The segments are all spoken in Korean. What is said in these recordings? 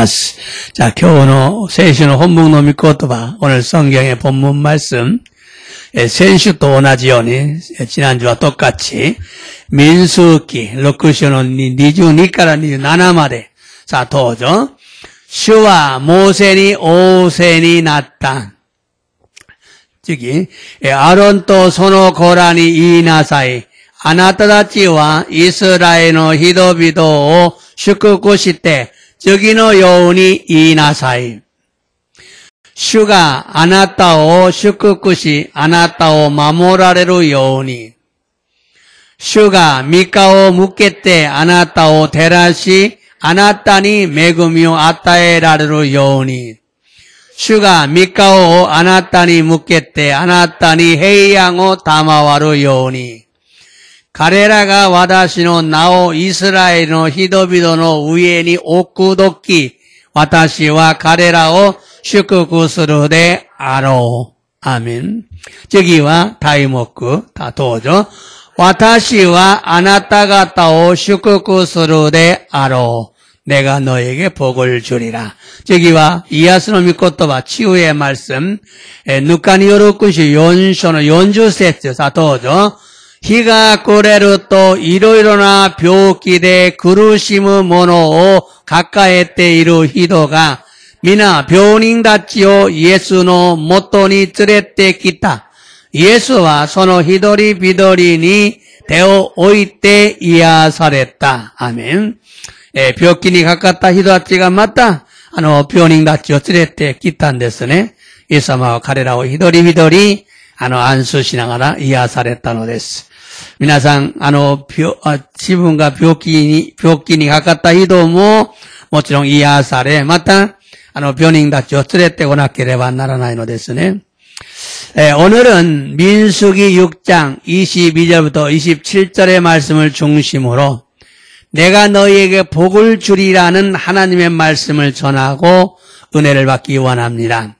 ます。자, 교훈의聖書の本文の御言葉、오늘 성경의 본문 말씀, 先週と同じように、지난주와 똑같이 민수기 6章の22から27まで、さあどうぞ。主はモーセに仰せになった。次、アロンとその子らに言いなさい。あなたたちはイスラエルの人々を祝福して、次のように言いなさい。主があなたを祝福し、あなたを守られるように。主が御顔を向けてあなたを照らし、あなたに恵みを与えられるように。主が御顔をあなたに向けてあなたに平安を賜るように。彼らが私の名をイスラエルの人々の上に置くとき、私は彼らを祝福するであろう。アーメン。次は題目、どうぞ。私はあなた方を祝福するであろう。 내가 너에게 복을 주리라. 저기와 이야스의御言葉, 치유의 말씀, 누가니 요르쿠시 연쇼의 연주세트, 자, 도저. 희가 꾸레루 또 이로이로나 병기で 苦しむ者を抱えている人が皆病人たちをイエスの元に連れてきた。イエスはその一人一人に手を置いて癒された。アーメン。病気にかかった人たちがまた、病人たちを連れてきたんですね。イエス様は彼らを一人一人、安心しながら癒されたのです。皆さん、自分が病気にかかった人も、もちろん癒され、また、病人たちを連れてこなければならないのですね。오늘은 민수기 6장 22절부터 27절의 말씀을 중심으로 내가 너희에게 복을 주리라는 하나님의 말씀을 전하고 은혜를 받기 원합니다.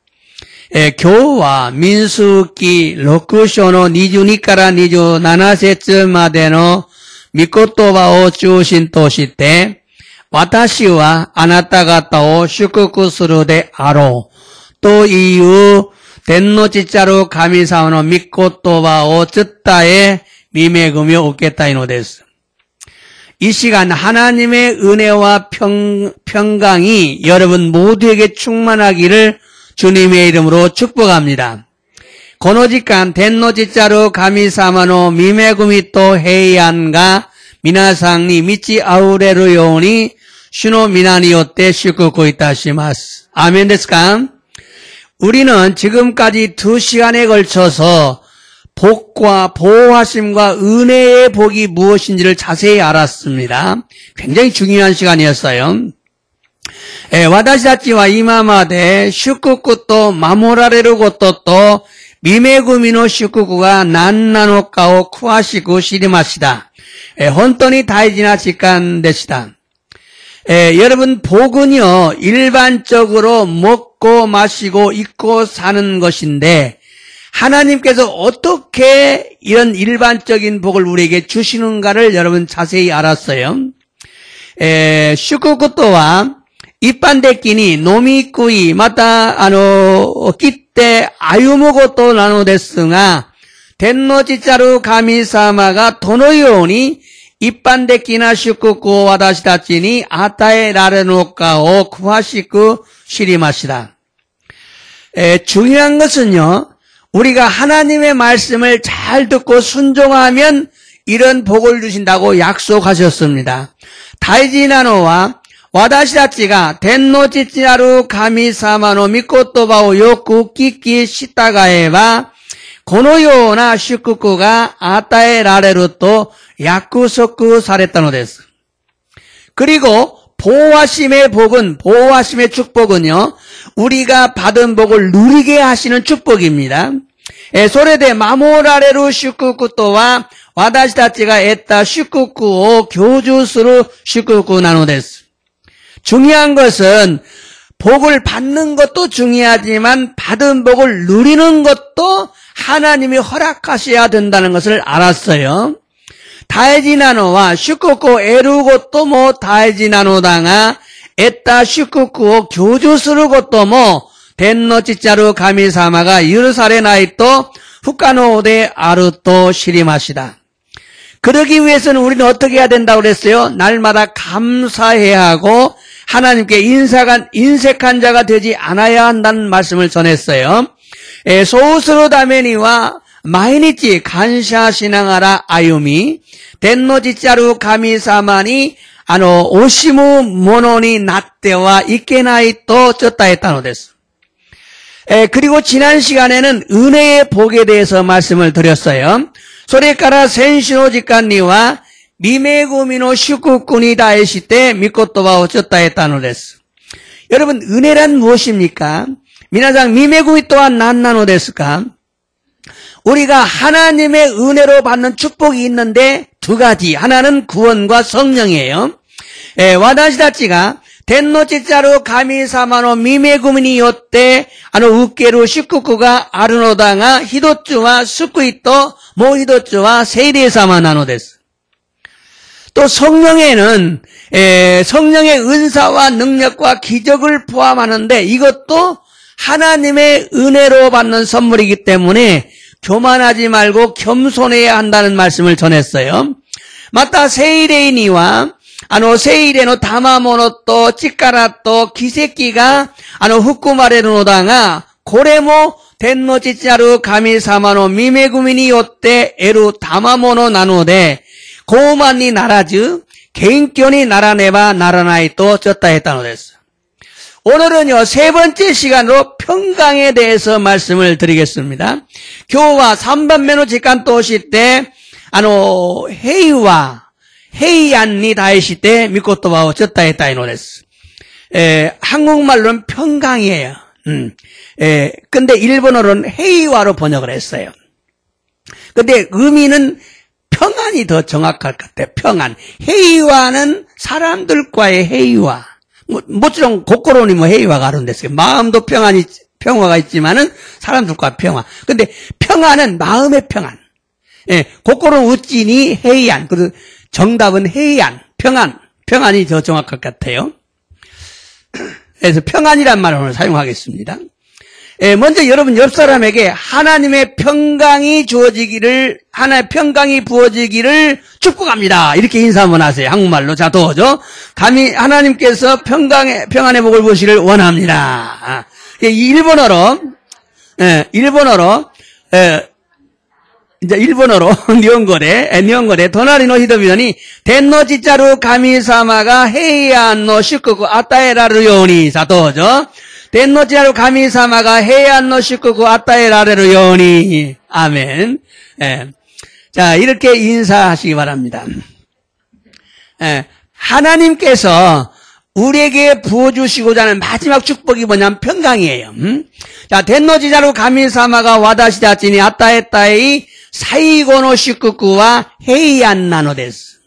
今日は民数記6章の22から27節までの御言葉を中心として、私はあなた方を祝福するであろうという天の父なる神様の御言葉を伝え、御恵みを受けたいのです。 이 시간 하나님의 은혜와 평강이 여러분 모두에게 충만하기를 주님의 이름으로 축복합니다. この時間天の父なる神様の御恵みと平安が皆さんに満ち溢れるように主の皆によって祝福いたします。아멘ですか? 우리는 지금까지 2시간에 걸쳐서 복과 보호하심과 은혜의 복이 무엇인지를 자세히 알았습니다. 굉장히 중요한 시간이었어요. 私たちは今まで祝福と守られることと御恵みの祝福が何なのかを詳しく知りました。本当に大事な時間でした。 여러분 복은요 일반적으로 먹고 마시고 입고 사는 것인데 하나님께서 어떻게 이런 일반적인 복을 우리에게 주시는가를 여러분 자세히 알았어요. 祝福とは一般的に飲み食いまた切って歩むことなのですが天の父なる神様がどのように一般的な祝福を私たちに与えられるのかを詳しく知りました。 중요한 것은요. 우리가 하나님의 말씀을 잘 듣고 순종하면 이런 복을 주신다고 약속하셨습니다. 大事なのは私たちが天の父なる神様の御言葉をよく聞き従えばこのような祝福が与えられると約束されたのです. 그리고 보호하심의 복은 보호하심의 축복은요. 우리가 받은 복을 누리게 하시는 축복입니다. それで守られる祝福とは私たちが得た祝福を享受する祝福なのです. 중요한 것은 복을 받는 것도 중요하지만 받은 복을 누리는 것도 하나님이 허락하셔야 된다는 것을 알았어요. 大事なのは祝福を得ることも大事なのだが 에따 슈쿠쿠 교주することも天の父なる神様が許されないと不可能であると知りました。 그러기 위해서는 우리는 어떻게 해야 된다고 그랬어요? 날마다 감사해야 하고 하나님께 인색한 자가 되지 않아야 한다는 말씀을 전했어요. そうするためには毎日感謝しながら歩み、天の父なる神様に惜しむものになってはいけないと伝えたのです。 그리고 지난 시간에는 은혜의 복에 대해서 말씀을 드렸어요. それから先週の時間には見恵みの祝福に対して御言葉を伝えたのです。 여러분 은혜란 무엇입니까? 皆さん見恵みとは何なのですか? 우리가 하나님의 은혜로 받는 축복이 있는데 두 가지. 하나는 구원과 성령이에요. 私たちが天の父なる神様の御恵みによって受ける祝福があるのだが、一つは救いともう一つは聖霊様なのです。 또 성령에는 성령의 은사와 능력과 기적을 포함하는데 이것도 하나님의 은혜로 받는 선물이기 때문에 교만하지 말고 겸손해야 한다는 말씀을 전했어요. また聖霊には聖霊の賜物と力と奇跡が含まれるのだが、これも天の父なる神様の御恵みによって得る賜物なので、傲慢にならず謙虚にならねばならないと伝えたのです。 오늘은요, 세 번째 시간으로 평강에 대해서 말씀을 드리겠습니다. 今日は3番目の時間として平和 해안이 다이시때 미코토바오 쳤다했다 이노데스. 한국말로는 평강이에요. 근데 일본어로는 해이와로 번역을 했어요. 근데 의미는 평안이 더 정확할 것 같아요. 평안. 해이와는 사람들과의 해이와. 모처럼 고코로니 해이와가 아른데스요. 마음도 평화가 있지만은 사람들과 평화. 근데 평안은 마음의 평안. 고코로는 우찌니 해이안. 정답은 해이안, 평안이 더 정확할 것 같아요. 그래서 평안이란 말을 오늘 사용하겠습니다. 먼저 여러분 옆 사람에게 하나님의 평강이 부어지기를 축복합니다. 이렇게 인사 한번 하세요. 한국말로. 자, 도죠. 하나님께서 평안의 복을 보시기를 원합니다. 일본어로, 이제 일본어로 니온고레 도나리노 히도비노니 텐노 지짜루 가미사마가 헤이안노 슈쿠쿠 아타에라르 요니 사도죠. 텐노 지짜루 가미사마가 헤이안노 슈쿠쿠 아타에라르 요니. 아멘. 자, 이렇게 인사하시기 바랍니다. 하나님께서 우리에게 부어주시고자 하는 마지막 축복이 뭐냐면 평강이에요. 자, 텐노 지짜루 가미사마가 와다시다치니 아타에타이 사이고노 슈쿠쿠와 헤이안나노 데스.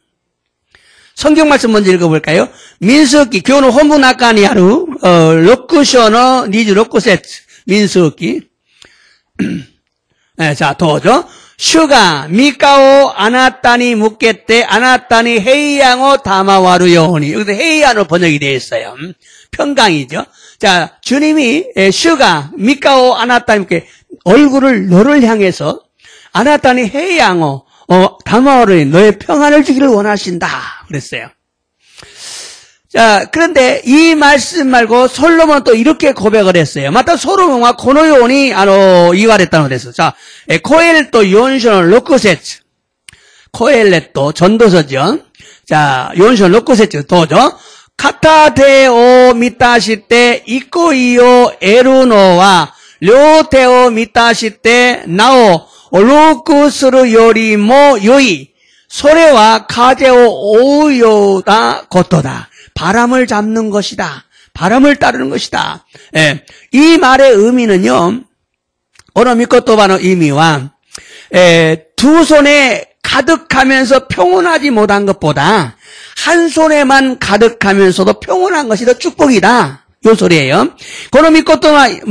성경 말씀 먼저 읽어볼까요? 민수기, 교노 혼부 나카니 하루, 록쿠쇼노 니즈 록쿠세츠, 민수기. 자, 도죠. 슈가, 미카오, 아나타니 묵게테, 아나타니 헤이양오 다마와루 요호니. 여기서 헤이안으로 번역이 되어 있어요. 평강이죠. 자, 주님이, 슈가, 미카오, 아나타니 묵게, 얼굴을 너를 향해서 아나타니 헤이양오 다마오르니 너의 평안을 주기를 원하신다 그랬어요. 자, 그런데 이 말씀 말고 솔로몬은 또 이렇게 고백을 했어요. 마타 솔로몬과 고노요온이 이와랬다는 데서. 자, 코엘렛도 요온쇼는 로쿠세츠. 코엘렛도 전도서죠. 자, 요온쇼는 로쿠세츠 도죠. 카타데오 미타시테 이코이오 에루노와 료테오 미타시테 나오 로쿠스루 요리모 요이 소레와 카제오 오요다 고토다. 바람을 잡는 것이다. 바람을 따르는 것이다. 이 말의 의미는요. 오노 미코토바의 의미와 두 손에 가득하면서 평온하지 못한 것보다 한 손에만 가득하면서도 평온한 것이 더 축복이다. 요 소리예요. 고노 미코토바의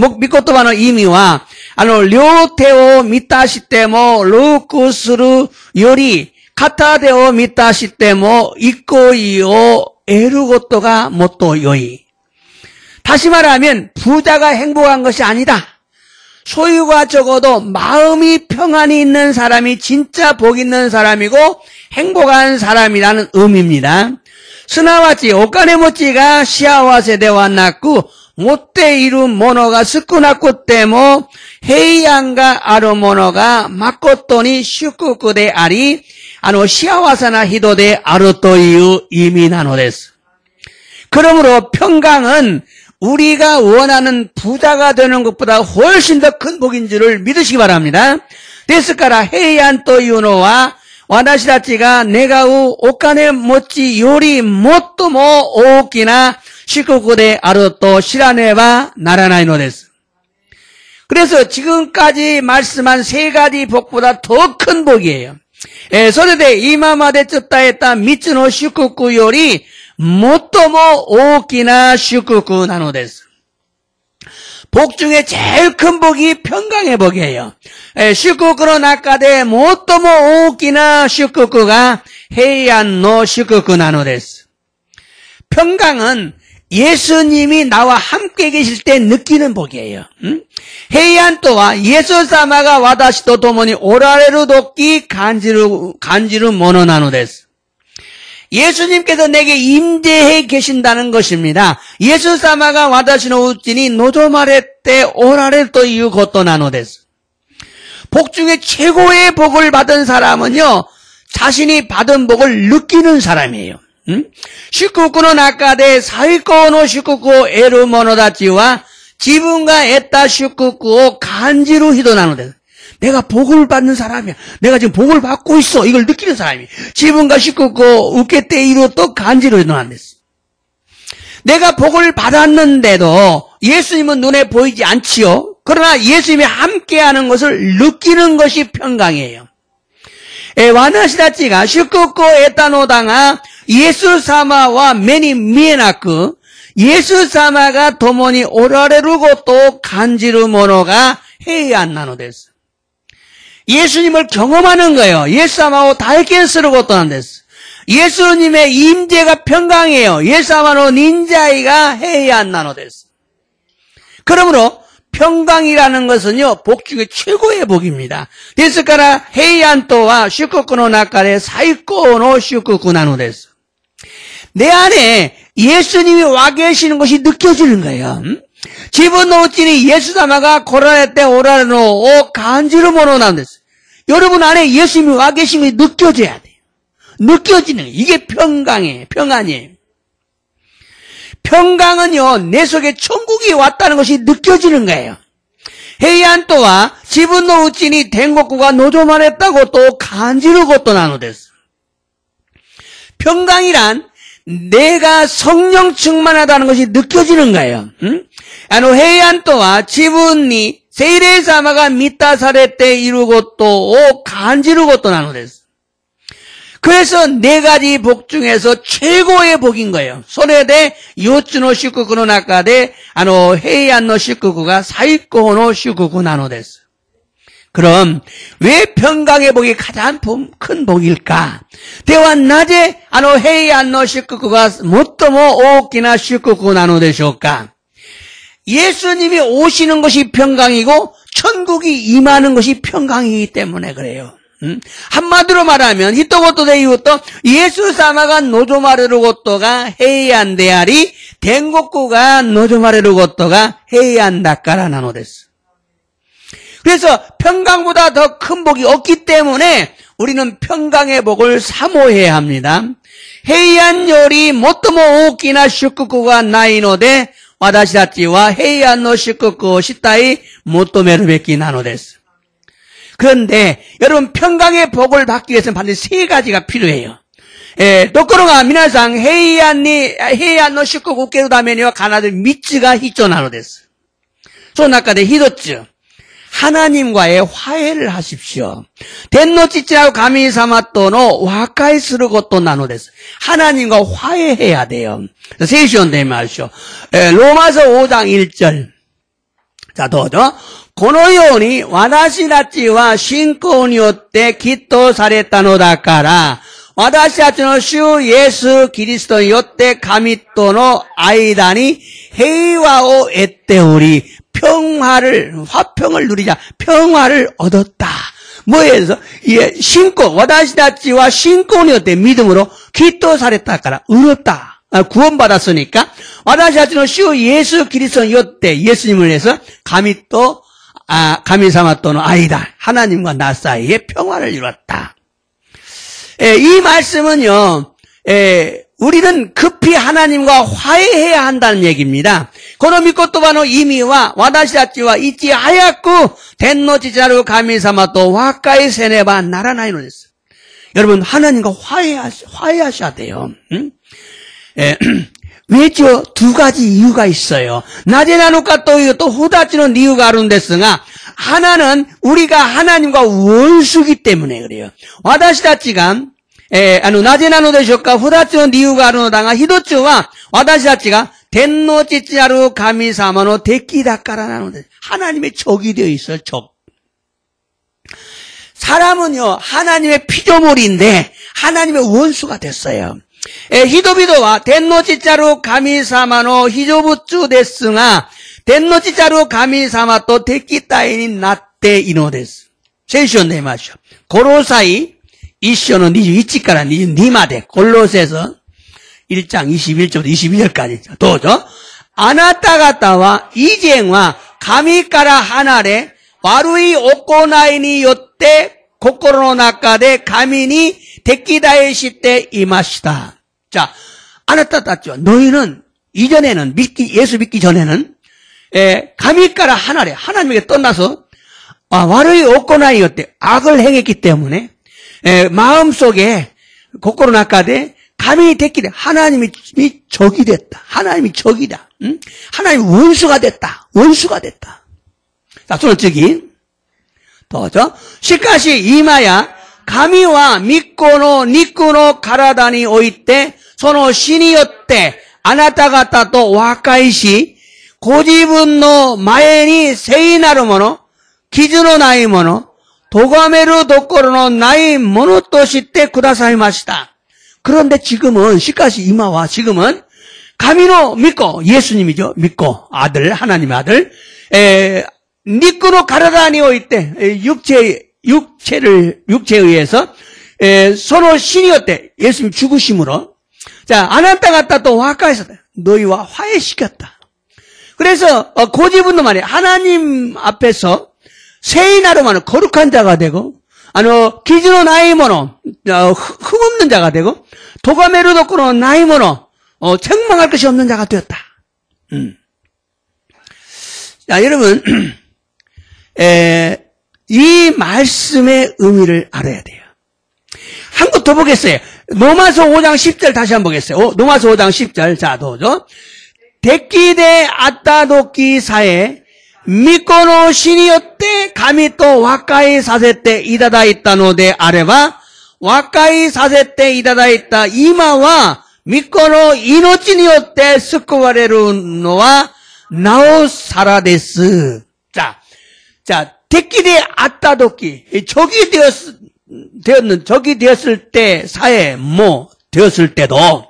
의미와 료테오 미타시테모 로쿠스루 요리 카타데오 미타시테모 이코이오 得ることがもっと良い。 다시 말하면 부자가 행복한 것이 아니다. 소유가 적어도 마음이 평안이 있는 사람이 진짜 복 있는 사람이고 행복한 사람이라는 의미입니다. すなわちお金持ちが幸せではなく持っているものが少なくても平安があるものが誠に祝福であり幸せな人であるという意味なのです. 그러므로 평강은 우리가 원하는 부자가 되는 것보다 훨씬 더 큰 복인 줄을 믿으시기 바랍니다. ですから平安というのは私たちが願うお金持ちよりもっとも大きな祝福であると知らねばならないのです. 그래서 지금까지 말씀한 세 가지 복보다 더 큰 복이에요. それで今まで伝えた3つの祝福より最も大きな祝福なのです. 복 중에 제일 큰 복이 평강의 복이에요. 祝福の中で最も大きな祝福が平安の祝福なのです. 평강은 예수님이 나와 함께 계실 때 느끼는 복이에요. 平安とはイエス様が私と共におられる時感じるものなのです. 예수님께서 내게 임재해 계신다는 것입니다. 예수様が私のうちに望まれておられるということなのです. 복 중에 최고의 복을 받은 사람은요, 자신이 받은 복을 느끼는 사람이에요. 祝福の中で最高の祝福を得る者たちは自分が得た祝福を感じる人なのです. 내가 복을 받는 사람이야. 내가 지금 복을 받고 있어. 이걸 느끼는 사람이. 지분과 식구고 웃게 때 이루 또 간지로 일어난 데스. 내가 복을 받았는데도 예수님은 눈에 보이지 않지요. 그러나 예수님이 함께하는 것을 느끼는 것이 평강이에요. 私たちが祝福を得たのだが、イエス様は目に見えなく、イエス様が共におられることを感じるものが平安なのです. 예수님을 경험하는 거예요. 예수님하고体験することなんです. 예수님의 임재가 평강이에요. 예수님의 인자이가 해안なのです. 그러므로 평강이라는 것은요, 복 중에 최고의 복입니다. ですから平安とは祝福の中で最高の祝福なのです. 내 안에 예수님이 와 계시는 것이 느껴지는 거예요. 自分のうちに 예수様が来られておられるのを感じるものなんです. 여러분 안에 예수님이 와 계신 것이 느껴져야 돼요. 느껴지는 거예요. 이게 평강이에요. 평안이에요. 평강은요, 내 속에 천국이 왔다는 것이 느껴지는 거예요. 해안とは自分のうちに天国が望まれたことを感じることなのです. 평강이란 내가 성령 충만하다는 것이 느껴지는 거예요. 平安とは自分に聖霊様が満たされていることを感じることなのです. 그래서 네 가지 복 중에서 최고의 복인 거예요. それで4つの祝福の中で平安の祝福が最高の祝福なのです. 그럼 왜 평강의 복이 가장 큰 복일까? ではなぜ平安の祝福が最も大きな祝福なのでしょうか? 예수님이 오시는 것이 평강이고 천국이 임하는 것이 평강이기 때문에 그래요. 한마디로 말하면 히토고토で言うと 예수様が望まれることが平安であり天国が望まれることが平安だからなのです. 그래서 평강보다 더 큰 복이 없기 때문에 우리는 평강의 복을 사모해야 합니다. 平安より最も大きな祝福がないので私たちは平安の祝福をしたい求めるべきなのです. 그런데 여러분 평강의 복을 받기 위해서는 반드시 세 가지가 필요해요. ところが皆さん平安の祝福を受けるためには必ず3つが必要なのです. その中で1つ 하나님과의 화해를 하십시오. 天の父なる神様との和解することなのです. 하나님과 화해해야 돼요. 聖書を読んでみましょう. 로마서 5장 1절. 자, どうぞ. このように私たちは信仰によってきっとされたのだから私たちの主イエス・キリストによって神との間に平和を得ており화평을 누리자 평화를 얻었다. 뭐에서 신고 私たちは信仰によって믿음으로 기도されたから 얻었다. 구원받았으니까 私たちの主イエス・キリストによって예수님을 해서神様との間, 하나님과 나 사이에 평화를 이뤘다. 이 말씀은요, 우리는 급히 하나님과 화해해야 한다는 얘기입니다. この御言葉の意味は私たちはいち早く天の父なる神様と和解せねばならないのです. 여러분, 하나님과 화해하셔야 돼요. 왜죠? 두 가지 이유가 있어요. 낮에 나눌까 또 후다치는 이유가あるんですが, 하나는 우리가 하나님과 원수기 때문에 그래요. 私たちがなぜなのでしょうか? 二つの理由があるのだが、一つは私たちが天の父なる神様の敵だからなのです. 하나님의 적이 되어 있어요. 적. 사람은요, 하나님의 피조물인데 하나님의 원수가 됐어요. 人々は天の父なる神様の被造物ですが、天の父なる神様と敵対になっているのです。聖書を読みましょう。コロサイ1章の21から22まで、골로새서 1장 21절부터 22절까지. どうぞ。あなた方は以前は神から離れ、悪い行いによって心の中で神に敵対していました. 자, あなたたちは 너희는 이전에는 예수 믿기 전에는神から離れ, 하나님에게 떠나서悪い行いによって악을 행했기 때문에 마음속에心の中で神に敵で 하나님이 적이 됐다. 하나님이 적이다. 응? 하나님이 원수가 됐다. 원수가 됐다. 자, その次. どうぞ. しかし今や神は御子の肉の体においてその死によってあなた方と和解し、ご自分の前に聖なるもの、傷のないもの、咎めるところのないものとしてくださいました. 그런데 지금은, 지금은,神の御子, 예수님이죠. 믿고, 아들, 하나님의 아들, 니꾸노 가라다니 오이 때, 육체에 의해서, 서로 신이었대. 예수님 죽으심으로. 자, 아나타 갔다 또 화가했었다. 너희와 화해시켰다. 그래서, 고집은 말이야. 하나님 앞에서, 세인하로만은 거룩한 자가 되고, 기준의 나이모노, 흠없는 자가 되고, 도가메루 도코노 나이모노, 책망할 것이 없는 자가 되었다. 자, 여러분, 이 말씀의 의미를 알아야 돼요. 한 것 더 보겠어요. 로마서 5장 10절 다시 한번 보겠어요. 로마서 5장 10절. 자, 도죠. 데키데 아따도키 사에, 御子の死によって神と和解させていただいたのであれば、和解させていただいた今は、御子の命によって救われるのは、なおさらです. 자,敵であったとき、적이 되었을 때, 사회, 되었을 때도,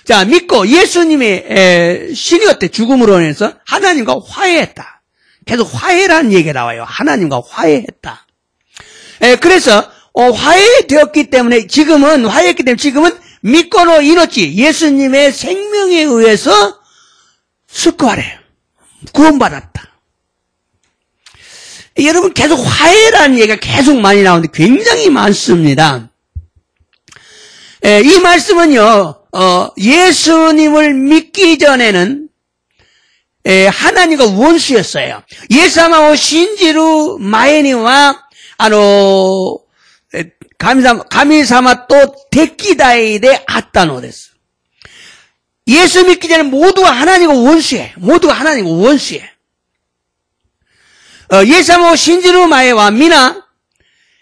자, 믿고 예수님의 신이었대, 죽음으로 인해서 하나님과 화해했다. 계속 화해라는 얘기가 나와요. 하나님과 화해했다. 그래서 화해되었기 때문에 지금은 믿고노 이노치 예수님의 생명에 의해서 스쿠하래요. 구원받았다. 여러분 계속 화해라는 얘기가 계속 많이 나오는데 굉장히 많습니다. 이 말씀은요. 예수님을 믿기 전에는 하나님과 원수였어요. 예수님을 신지루 마에니와 가미사마 또 데키다이데 아따노 데스. 예수 믿기 전에 모두가 하나님과 원수해. 모두가 하나님과 원수해. 예수님을 신지루 마에와 미나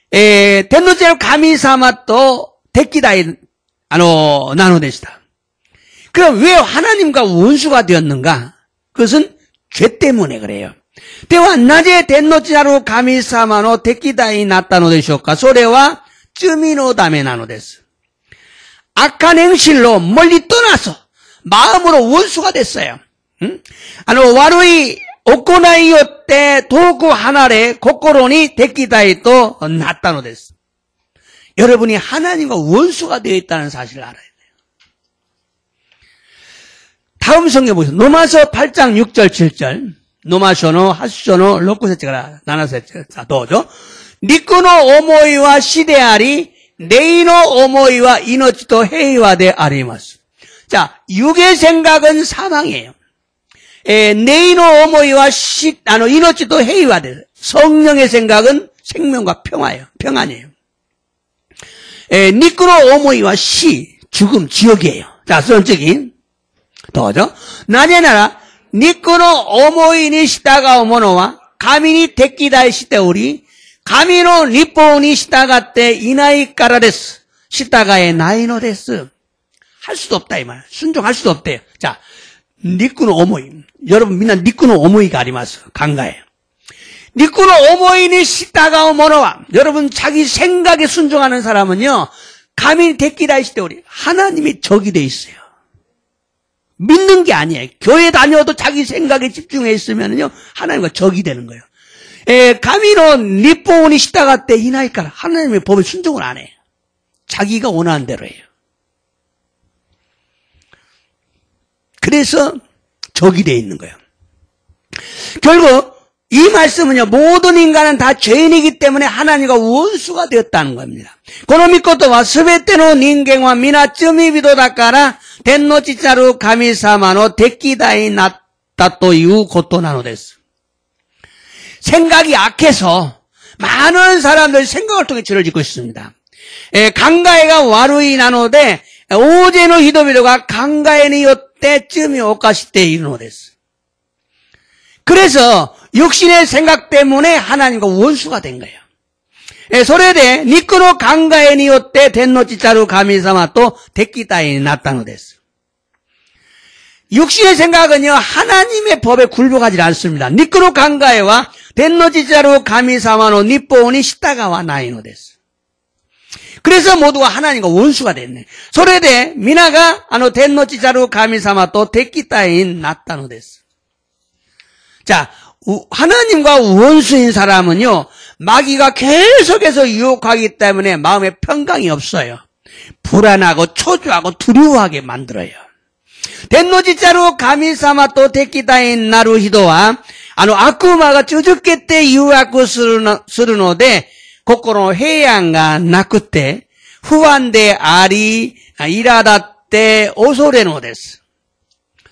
텐노제로 가미사마 또 데키다이 나노 데시다. 그럼 왜 하나님과 원수가 되었는가? 그것은 죄 때문에 그래요. ではなぜ天の父なる神様の敵対になったのでしょうか。それは罪のためなのです。 악한 행실로 멀리 떠나서 마음으로 원수가 됐어요. 와루이 오코나이 요때 도구 하나레 고코로니 데키다이 또 났다노 됐어. 여러분이 하나님과 원수가 되어 있다는 사실을 알아야 돼요. 다음 성경 보세요. 로마서 8장 6절 7절. 노마쇼노 하수쇼노 로쿠세치가라 나나세치. 자, 도죠. 니쿠노 오모이와 시대아리 네이노 오모이와 이노치토 헤이와데 아리마스. 자, 육의 생각은 사망이에요. 네이노 오모이와 이노치토 헤이와데. 성령의 생각은 생명과 평안이에요. 니쿠노 오모이와 죽음, 지옥이에요. 자, 선적인. 더죠. 나제나라, 니쿠노 오모이니 시다가 오모노와 가미니 데키다이 시대오리 가미노 니포니 시다가때 이나이 까라데스 시다가의 나이노 데스. 할 수도 없다, 이 말. 순종할 수도 없대요. 자, 니쿠노 오모이. 여러분, 민나 니쿠노 오모이가 아리마스. 강가예요. 니쿠노 오모이니 시다가 오모노와. 여러분, 자기 생각에 순종하는 사람은요, 가미니 데키다이 시대오리. 하나님이 적이 돼 있어요. 믿는 게 아니에요. 교회 다녀도 자기 생각에 집중해 있으면요, 하나님과 적이 되는 거예요. 가미노 니포니 시다가 때 이나이까라. 하나님의 법에 순종을 안 해요. 자기가 원하는 대로 해요. 그래서 적이 돼 있는 거예요. 결국 이 말씀은요, 모든 인간은 다 죄인이기 때문에 하나님과 원수가 되었다는 겁니다. 고노미코토와 스베테노 닌겐와 미나츠미비도 다까라 덴노치차루 가미사마노 데키다이 나타 또いうことなのです. 생각이 악해서 많은 사람들이 생각을 통해 죄를 짓고 있습니다. 강가에가 와루이 나노데 오제노 히도비도가 강가에니 요때 쯤이 오카시테 이르노데스. 그래서 육신의 생각 때문에 하나님과 원수가 된 거예요. 소레데 니쿠노 강가에니 요때 덴노치차루 가미사마 또 데키다이 나타노데스. 육신의 생각은요, 하나님의 법에 굴복하지 않습니다. 니쿠노 강가에와 덴노치차루 가미사마노 니포니 시다가와 나이노데스. 그래서 모두가 하나님과 원수가 됐네. 소레데 미나가 덴노치차루 가미사마 또 데키다이 나타노데스. 자, 하나님과 원수인 사람은요, 마귀가 계속해서 유혹하기 때문에 마음에 평강이 없어요. 불안하고 초조하고 두려워하게 만들어요. 덴노지자루 가미사마 또 데키다인 나루히도와 아쿠마가 쭈죽겠대 유아쿠 스르노데 고코로 해양가 나쿠테 후안데 아리 이라다때 오소레노데스.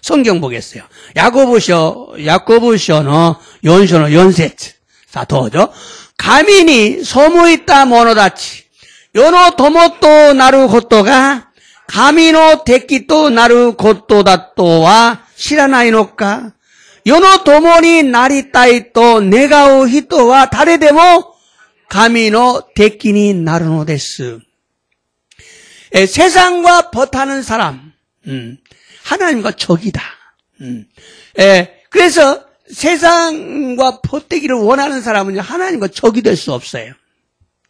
성경 보겠어요. 야고부쇼노 연쇼노 연세츠. 자, 더죠. 가민이 소무이다 모노다치. 요노 도모토 나루 고토가 가미노 데키토 나루 고토다토와 시라나이노까. 요노 도모니 나리타이토 네가오 히토와 다레데모 가미노 데키니 나루노 데스. 세상과 버타는 사람. 하나님과 적이다. 그래서 세상과 버티기를 원하는 사람은 하나님과 적이 될 수 없어요.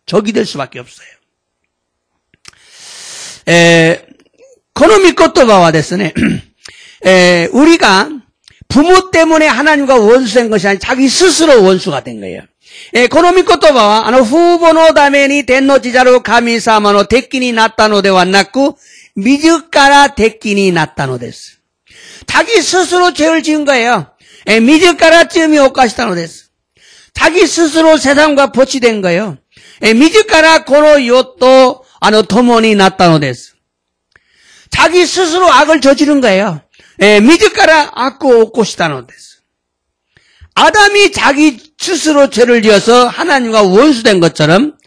적이 될 수밖에 없어요. 코노미코토바와 됐으네. 우리가 부모 때문에 하나님과 원수된 것이 아니라 자기 스스로 원수가 된 거예요. 코노미코토바와 후보노 다메니 덴노지자루 가미사마노 데키니 나타노데 왔나쿠 미즈카라 데키니 나타노데스. 자기 스스로 죄를 지은 거예요. 미즈카라 쯤이 오카시타노데스. 자기 스스로 세상과 버치된 거예요. 미즈카라 고노 요토 도모니 나타노데스. 자기 스스로 악을 저지른 거예요. 미즈카라 아쿠 오코시타노데스. 아담이 자기 스스로 죄를 지어서 하나님과 원수된 것처럼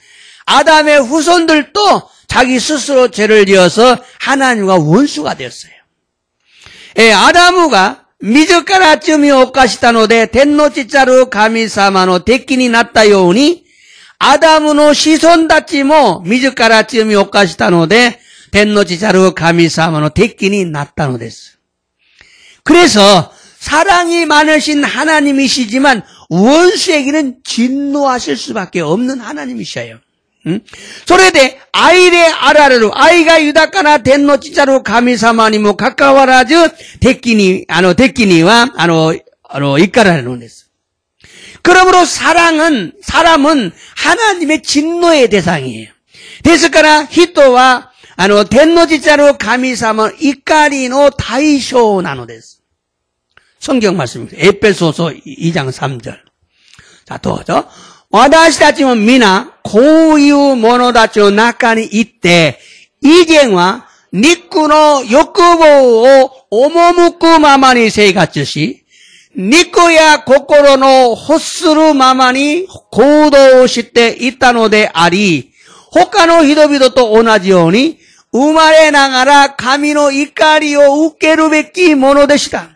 아담의 후손들도 자기 스스로 죄를 지어서 하나님과 원수가 되었어요. 아다무가 미즈카라 쯤이 오카시타노데 덴노치차루 가미사마노 데키니 나타요우니 아다무노 시손다치모 미즈카라 쯤이 오카시타노데 덴노치차루 가미사마노 데키니 나타노데스. 그래서 사랑이 많으신 하나님이시지만 원수에게는 진노하실 수밖에 없는 하나님이셔요. それで、愛であられる、愛が豊かな天の父なる神様にもかかわらず、敵には、怒られるんです。그러므로 사람은 하나님의 진노의 대상이에요. ですから、人は、天の父なる神様の怒りの対象なのです。 성경 말씀입니다. 에베소서 2장 3절. 자, 도죠. 私たちも皆、こういう者たちの中にいて、以前は肉の欲望を赴くままに生活し、肉や心の欲するままに行動していたのであり、他の人々と同じように、生まれながら神の怒りを受けるべきものでした。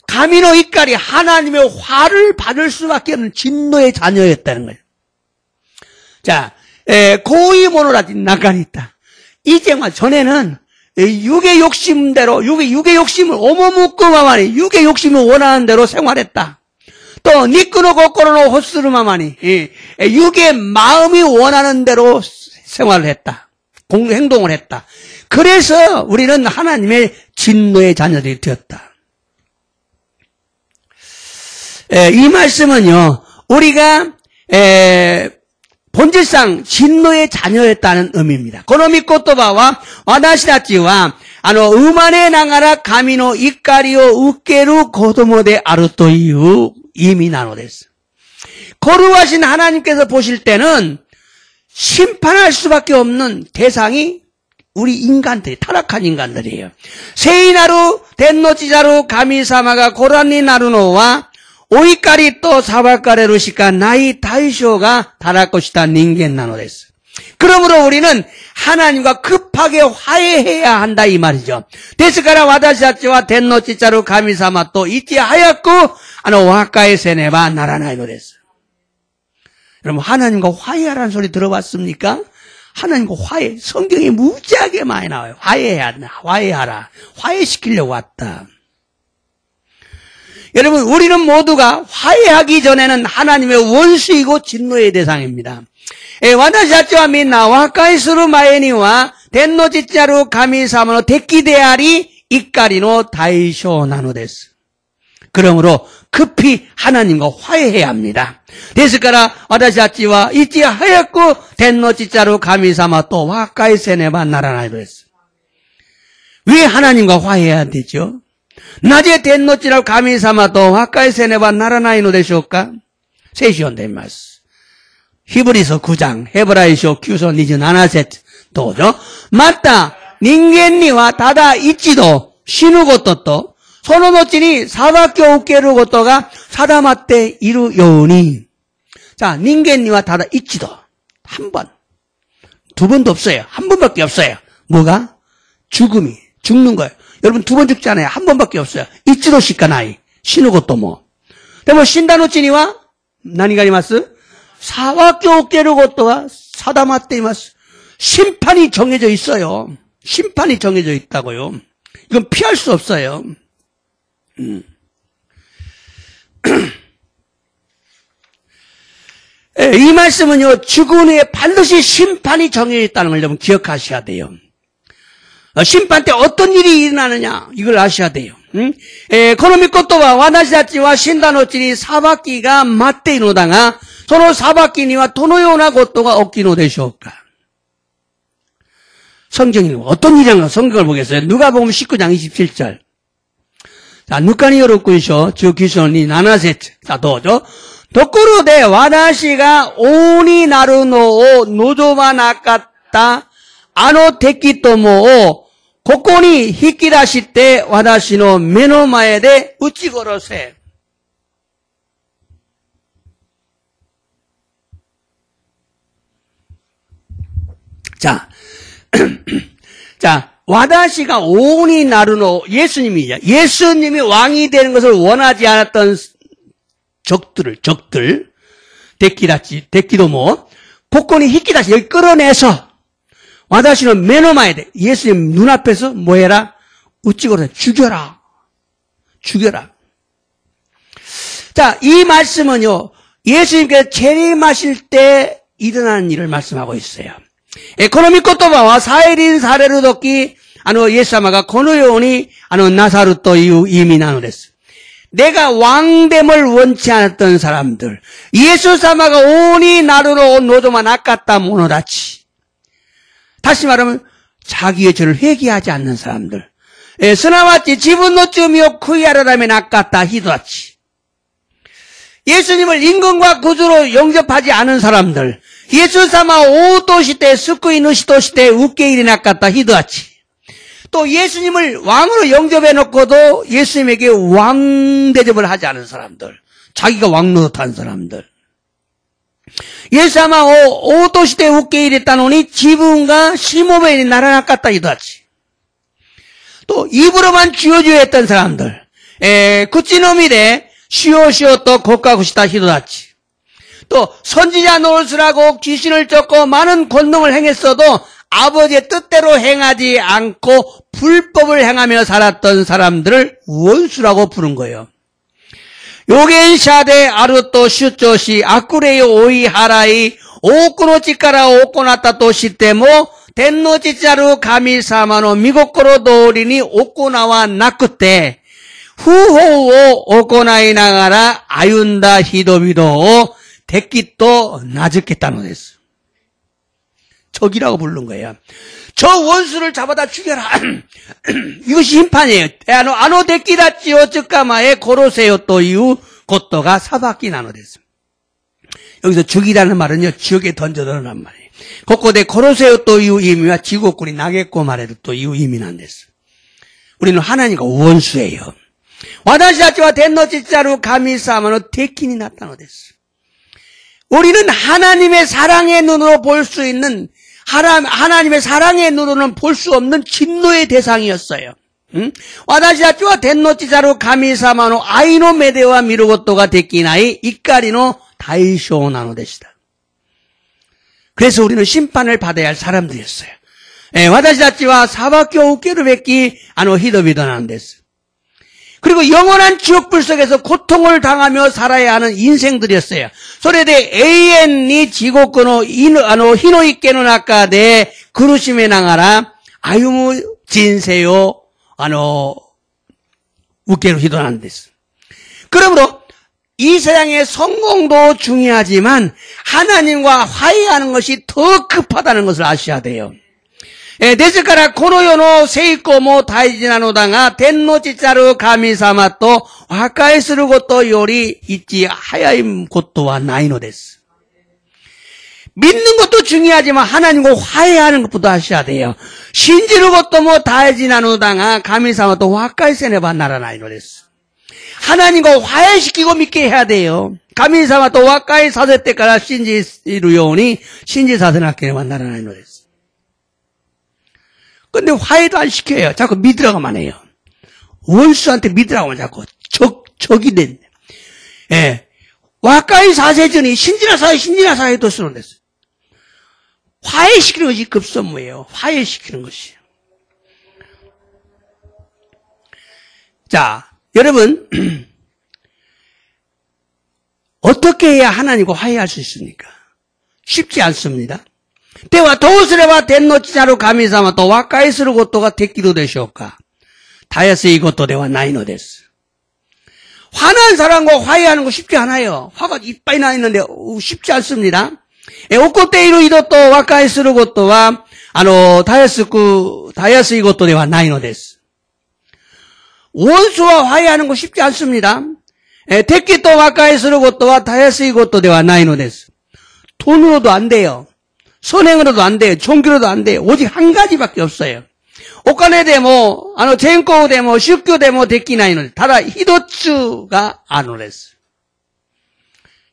神の怒り, 하나님의 화를 받을 수밖에 없는 진노의 자녀였다는 거예요. 자, 고의 모노라지 나간이 있다. 이제만 전에는 육의 욕심대로, 육의 욕심을 오모묵구마마니, 육의 욕심을 원하는 대로 생활했다. 또, 니꾸노 고코로노 호스루마마니, 육의 마음이 원하는 대로 생활을 했다. 행동을 했다. 그래서 우리는 하나님의 진노의 자녀들이 되었다. 이 말씀은요, 우리가, 본질상 진노의 자녀였다는 의미입니다. この御言葉は、私たちは、生まれながら神の怒りを受ける子供であるという意味なのです。 거룩하신 하나님께서 보실 때는, 심판할 수밖에 없는 대상이 우리 인간들이, 타락한 인간들이에요. 세이나루, 덴노치자루, 가미사마가 고란니 나루노와, お怒りと裁かれるしかない対象がたらこした人間なのです。 그러므로 우리는 하나님과 급하게 화해해야 한다 이 말이죠. ですから私たちは天の父なる神様といち早く和解せねばならないのです。 여러분 하나님과 화해하라는 소리 들어봤습니까? 하나님과 화해, 성경에 무지하게 많이 나와요. 화해하라. 화해시키려고 왔다. 여러분, 우리는 모두가 화해하기 전에는 하나님의 원수이고 진노의 대상입니다. 私たちはみんな和解する前には天の父なる神様の敵であり怒りの対象なのです。 그러므로 급히 하나님과 화해해야 합니다. ですから私たちはいち早く天の父なる神様と和解せねばならないのです。 왜 하나님과 화해해야 되죠? なぜ天の父なる神様と和解せねばならないのでしょうか? 聖書を読んでみます。 히브리서 9장, 헤브라이서 9서 27節どうぞ。また、人間にはただ一度死ぬことと、その後に裁きを受けることが定まっているように。 자, 人間にはただ一度, 한 번. 두 번도 없어요. 한 번밖에 없어요. 뭐가? 죽는 거예요. 여러분 두 번 죽잖아요. 한 번밖에 없어요. 이치도 시카나이. 쉬는 것도 뭐. 근데 신다 노치니와 나니가리마스? 사와교 오케르 것도가 사다마떼이마스. 심판이 정해져 있어요. 심판이 정해져 있다고요. 이건 피할 수 없어요. 이 말씀은요, 죽은 후에 반드시 심판이 정해져 있다는 걸 여러분 기억하셔야 돼요. 심판 때 어떤 일이 일어나느냐 이걸 아셔야 돼요. この御言葉は私たちは死んだ後に裁きが待っているのだが、その裁きにはどのようなことが起きるのでしょうか? 성경이 어떤 일이냐고 성경을 보겠어요. 누가복음 19장 27절. 자, ぬかによる勲章19章に7節。さあ、どうぞ。ところで私が王になるのを望まなかったあの敵どもをここに引き出して私の目の前で撃ち殺せ。자, 자, 私が王になるのを 예수님이죠. 예수님이 왕이 되는 것을 원하지 않았던 적들,敵ども, ここに引き出し, 여기 끌어내서, 私の目の前で 예수님 눈앞에서 뭐 해라? 우찌고라 죽여라. 자, 이 말씀은요. 예수님께서 재림하실 때 일어나는 일을 말씀하고 있어요. この御言葉は再臨されるとき、イエス様がこのように、なさるという意味なのです。 내가 왕됨을 원치 않았던 사람들, 예수사마가 오니 나르로 노조만 아깝다 모노다치. 다시 말하면 자기의 죄를 회개하지 않는 사람들, 스나마치 지분노쯤이요 쿠이하라라면 아깝다 히도다치. 예수님을 임금과 구주로 영접하지 않은 사람들, 예수사마 오도시대 스쿠이누시도시대 우케이리 아깝다 히도다치. 또 예수님을 왕으로 영접해놓고도 예수님에게 왕 대접을 하지 않은 사람들, 자기가 왕 노릇한 사람들. 예수様を王として受け入れたのに自分がしもべにならなかった人たち。또 입으로만 주여주여 했던 사람들,口のみで주여 또告白した人たち. 또 선지자 노릇을 귀신을 쫓고 많은 권능을 행했어도 아버지의 뜻대로 행하지 않고 불법을 행하며 살았던 사람들을 원수라고 부른 거예요. 요겐샤데 아루토 슈초시 아쿠레요 오이하라이 오쿠노치카라 오코나타 도시테모 텐노치차루 가미사마노 미고코로 도리니 오코나와 나쿠테 후호오 오코나이 나가라 아윤다 히도비도 데키또 나즈케타노 데스. 적이라고 부른 거예요. 저 원수를 잡아다 죽여라. 이것이 심판이에요. 아노 데키다치오 츠카마에 고로세요 또 이후 고토가 사바키 나노데스. 여기서 죽이라는 말은요, 지옥에 던져넣으란 말이에요. 고코데 고로세요 또 이후 의미와 지옥군이 나겠고 말해도 또 이후 의미 난데스. 우리는 하나님과 원수예요. 와다시다치와 텐노치짜루 가미사마노 데키니 나타노데스. 우리는 하나님의 사랑의 눈으로 볼 수 있는, 하나님의 사랑의 눈으로는 볼 수 없는 진노의 대상이었어요. 와다시다치와 텐노치자루 가미사마노 아이노 메데와 미루고토가 데키나이 이까리노 다이쇼 나노데시다. 그래서 우리는 심판을 받아야 할 사람들이었어요. 와다시다치와 사바쿄 우케르베키 히도비도나는데스. 그리고 영원한 지옥불 속에서 고통을 당하며 살아야 하는 인생들이었어요. 소레데 에이엔니 지고코노 히노이케노 나카데 그루시메 나가라 아유무 진세요 우케루 히도난데스. 그러므로 이 세상의 성공도 중요하지만 하나님과 화해하는 것이 더 급하다는 것을 아셔야 돼요. ですからこの世の成功も大事なのだが、天の父なる神様と和解することより一早いことはないのです。 믿는 것도 중요하지만 하나님과 화해하는 것부터 하셔야 돼요. 信じることも大事なのだが、神様と和解せねばならないのです。 하나님과 화해시키고 믿게 해야 돼요. 神様と和解させてから信じるように信じさせなければならないのです。 근데 화해도 안 시켜요. 자꾸 믿으라고만 해요. 원수한테 믿으라고만 자꾸 적이 됐네. 예. 와까이 사세전이 신지나사에 도 쓰는 데서. 화해시키는 것이 급선무예요. 화해시키는 것이. 자, 여러분. 어떻게 해야 하나님과 화해할 수 있습니까? 쉽지 않습니다. ではどうすれば天の父なる神様と和解することができるでしょうか? たやすいことではないのです. 화난 사람과 화해하는 거 쉽지 않아요. 화가 이빨이 나 있는데 쉽지 않습니다. 怒っている人と和解することはたやすいことではないのです. 원수와 화해하는 거 쉽지 않습니다. 敵と和解することはたやすいことではないのです. 돈으로도 안 돼요. 선행으로도 안 돼요. 종교로도 안 돼요. 오직 한 가지밖에 없어요. お金でも、健康でも、宗教でもできないのです。ただ、一つがあるのです。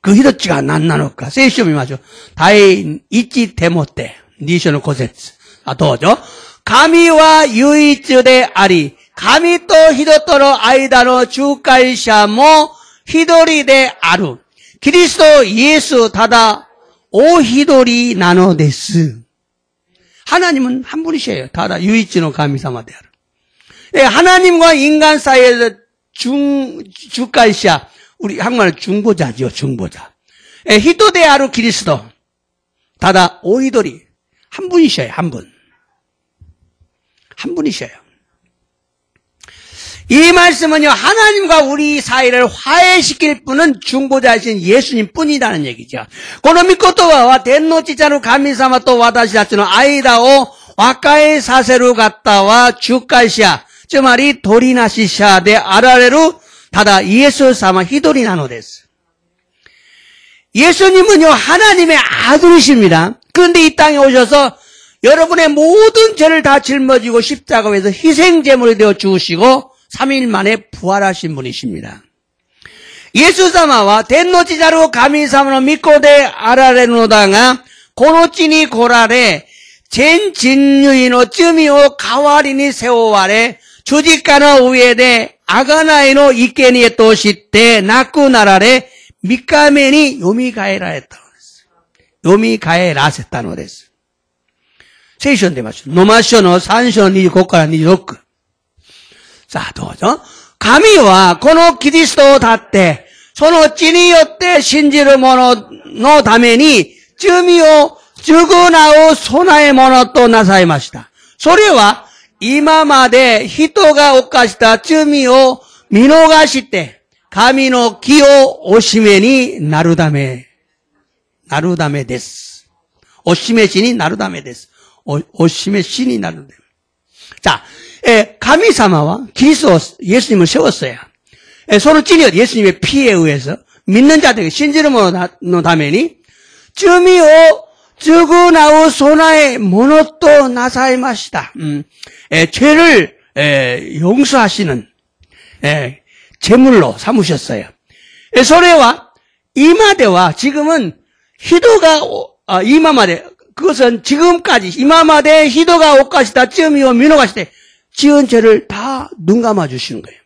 그一つが何なのか。聖書を見ましょう。第一テモテ、2章の5節。どうぞ。神は唯一であり、神と人との間の仲介者も一人である。キリストイエスただ、오히도리 나노데스. 하나님은 한 분이셔요. 다다 유이치노 가미사마 데 아루. 하나님과 인간 사이에서 주가이샤. 우리 한국말은 중보자죠. 중보자. 히토데 아루 그리스도. 다다 오이도리. 한 분이셔요, 한 분. 한 분이셔요. 이 말씀은요, 하나님과 우리 사이를 화해시킬 분은 중보자이신 예수님 뿐이라는 얘기죠. 고노 미코토와 텐노치자루 가미사마 또 와다시 다치노 아이다오 와카에 사세루 갔다와 주카시아, 즉 말이 도리나시샤 데 아라레루 다다 예수 사마 히도리나노 데스. 예수님은요, 하나님의 아들이십니다. 그런데 이 땅에 오셔서 여러분의 모든 죄를 다 짊어지고 십자가에서 희생제물이 되어 주시고 3일 만에 부활하신 분이십니다. 예수사마와 텐노치자루 가미사마노 미코데 아라레노다가 고노치니 고라레 젠 진유이노 쯔미오 가와리니 세오와레 주지카노 우에데 아가나이노 이케니에 또시테 나쿠나라레 미카메니 요미가에라 했다고 그랬어요. 요미가에라 했다고 그랬어요. 세이션데 맞죠. 노마쇼노 산쇼 니 고카라 니 로크. 자, 도죠. 가미와 고노 기리스도 다때 소노 찌니요때 신지르 모노 노 다메니 쯔미오 즈구나오 소나의 모노 또 나사이 마시다. 소리와 이마마데 히토가 오카시다 쯔미오 미노가시때 가미노 기오 오시메니 나루다메 데스. 오시메 신이 나루다메 데스. 오시메 신이 나루다메. 자, 가미사마와 그리스도 예수님을 세웠어요. 서로 찐이었 예수님의 피에 의해서 믿는 자들에게 신지르모노 다메니 쯔미오 즈구나우 소나의 모노또 나사이 마시다. 죄를 용서하시는 제물로 삼으셨어요. 소레와 이마대와 지금은 히도가 이마마대 그것은 지금까지 이마마대 히도가 오카시다 쯔미오 미노가시대 지은 죄를 다 눈 감아 주시는 거예요.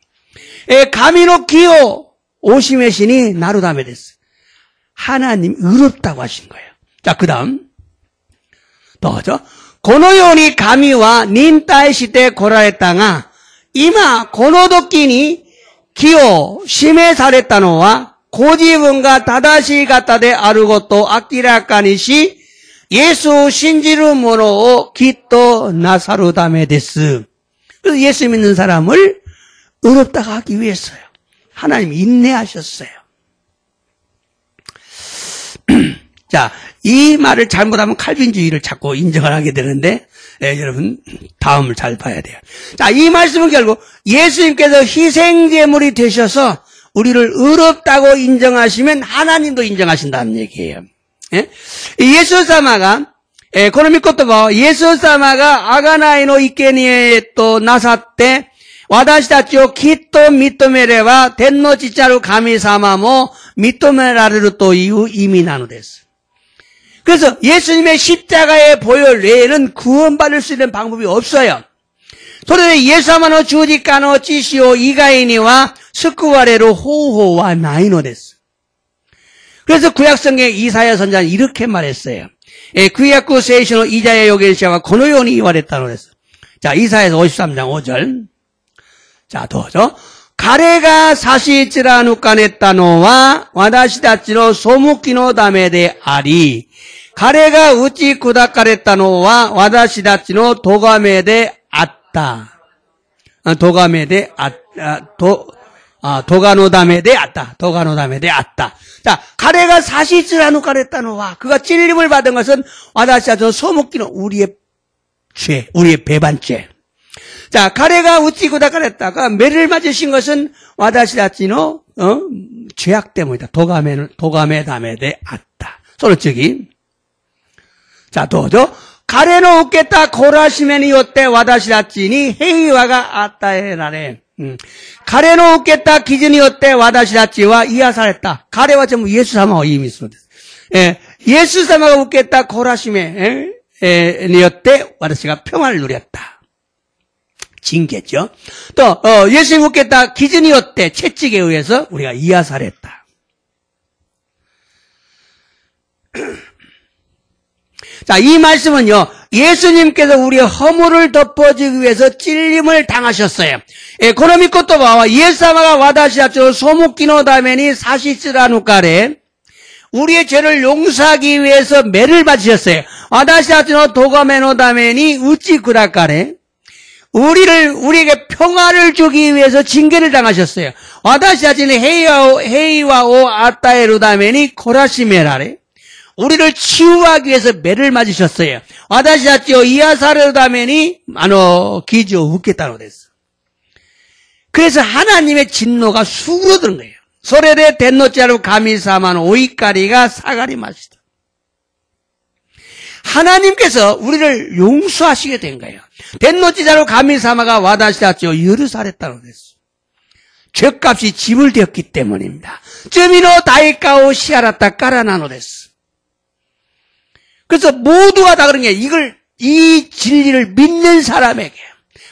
가미노 기오 오심의 신이 나루다메 됐어. 하나님 의롭다고 하신 거예요. 자, 그 다음 더죠. 고노요니 가미와 닌타이 시대 고라의 땅아 이마 고노도끼니 기오 심해 사랬다노와 고지분가 다다시 갔다데 아르고또 아키라카니시 예수 신지루 모노 기또 나사루다메 데스. 그래서 예수 믿는 사람을 의롭다고 하기 위해서요. 하나님 인내하셨어요. 자, 이 말을 잘못하면 칼빈주의를 자꾸 인정을 하게 되는데, 여러분, 다음을 잘 봐야 돼요. 자, 이 말씀은 결국 예수님께서 희생제물이 되셔서 우리를 의롭다고 인정하시면 하나님도 인정하신다는 얘기예요. 예? 예수사마가, 고노미코토바, 예수사마가 아가나이노 이케니에 또 나사때, 와다시다치오 키토 미토메레와 텐노 지짜루 가미사마모 미토메라르루 또 이후 이미나노 데스. 그래서 예수님의 십자가의 보혈 외에는 구원받을 수 있는 방법이 없어요. 그런데 예수사마노 주지카노 찌시오 이가이니와 스쿠와레로 호호와 나이노 데스. 그래서 구약성경 이사야 선자는 이렇게 말했어요. 구약구 세이시노 이자야 요게시아가 고노요니 이와랬다고 그랬어. 자, 이사야서 53장 5절. 자, 도죠. 가레가 사시치라누까네타노와 와다시다치노 소무키노 다메데 아리. 가레가 우찌 쿠다카레타노와 와다시다치노 도가메데 아따. 도가메데 도가노다메데 아따. 도가노다메데 아따. 자, 가레가 사시치라누까레타노와 그가 찔림을 받은 것은 와다시다치노 소무키노 우리의 죄, 우리의 배반죄. 자, 가레가 우찌구다 가랬다가 매를 맞으신 것은 와다시다치노 죄악 때문이다. 도가메 다메데 아따. 소로치기. 자, 도죠. 가레노 웃겠다 고라시메니 요때 와다시다치니 헤이와가 아따에라레. 가레노 웃겠다 기준이 요때 와다시다치와 이하사랬다. 가레와 전부 예수사마와 이미스로 됐어. 예수사마가 웃겠다 고라시메 니요때 와다시가 평화를 누렸다. 징계죠. 또 예수님 묻겠다 기준이었대 채찍에 의해서 우리가 이하살했다. 자, 이 말씀은요, 예수님께서 우리의 허물을 덮어주기 위해서 찔림을 당하셨어요. 고노미코토바와 예사마가 와다시아치로 소무키노 다메니 사시스라누까레 우리의 죄를 용서하기 위해서 매를 맞으셨어요. 와다시타치노 도가메노 다메니 우찌 구라카레. 우리에게 평화를 주기 위해서 징계를 당하셨어요. 와다시타치는 헤이와오 아따에루 다메니 코라시메라레. 우리를 치유하기 위해서 매를 맞으셨어요. 와다시타치오 이아사르 다메니 기지오 웃겠다노 됐어. 그래서 하나님의 진노가 수그러드는 거예요. 소레레 덴노짜루 가미사만 오이까리가 사가리 마시다. 하나님께서 우리를 용서하시게 된 거예요. 덴노찌자루 가미사마가 와다시다치오 유르사랬다고 됐어. 죄값이 지불되었기 때문입니다. 쯔미노 다이카오 시아라타 까라나노 됐어. 그래서 모두가 다 그런 게 이 진리를 믿는 사람에게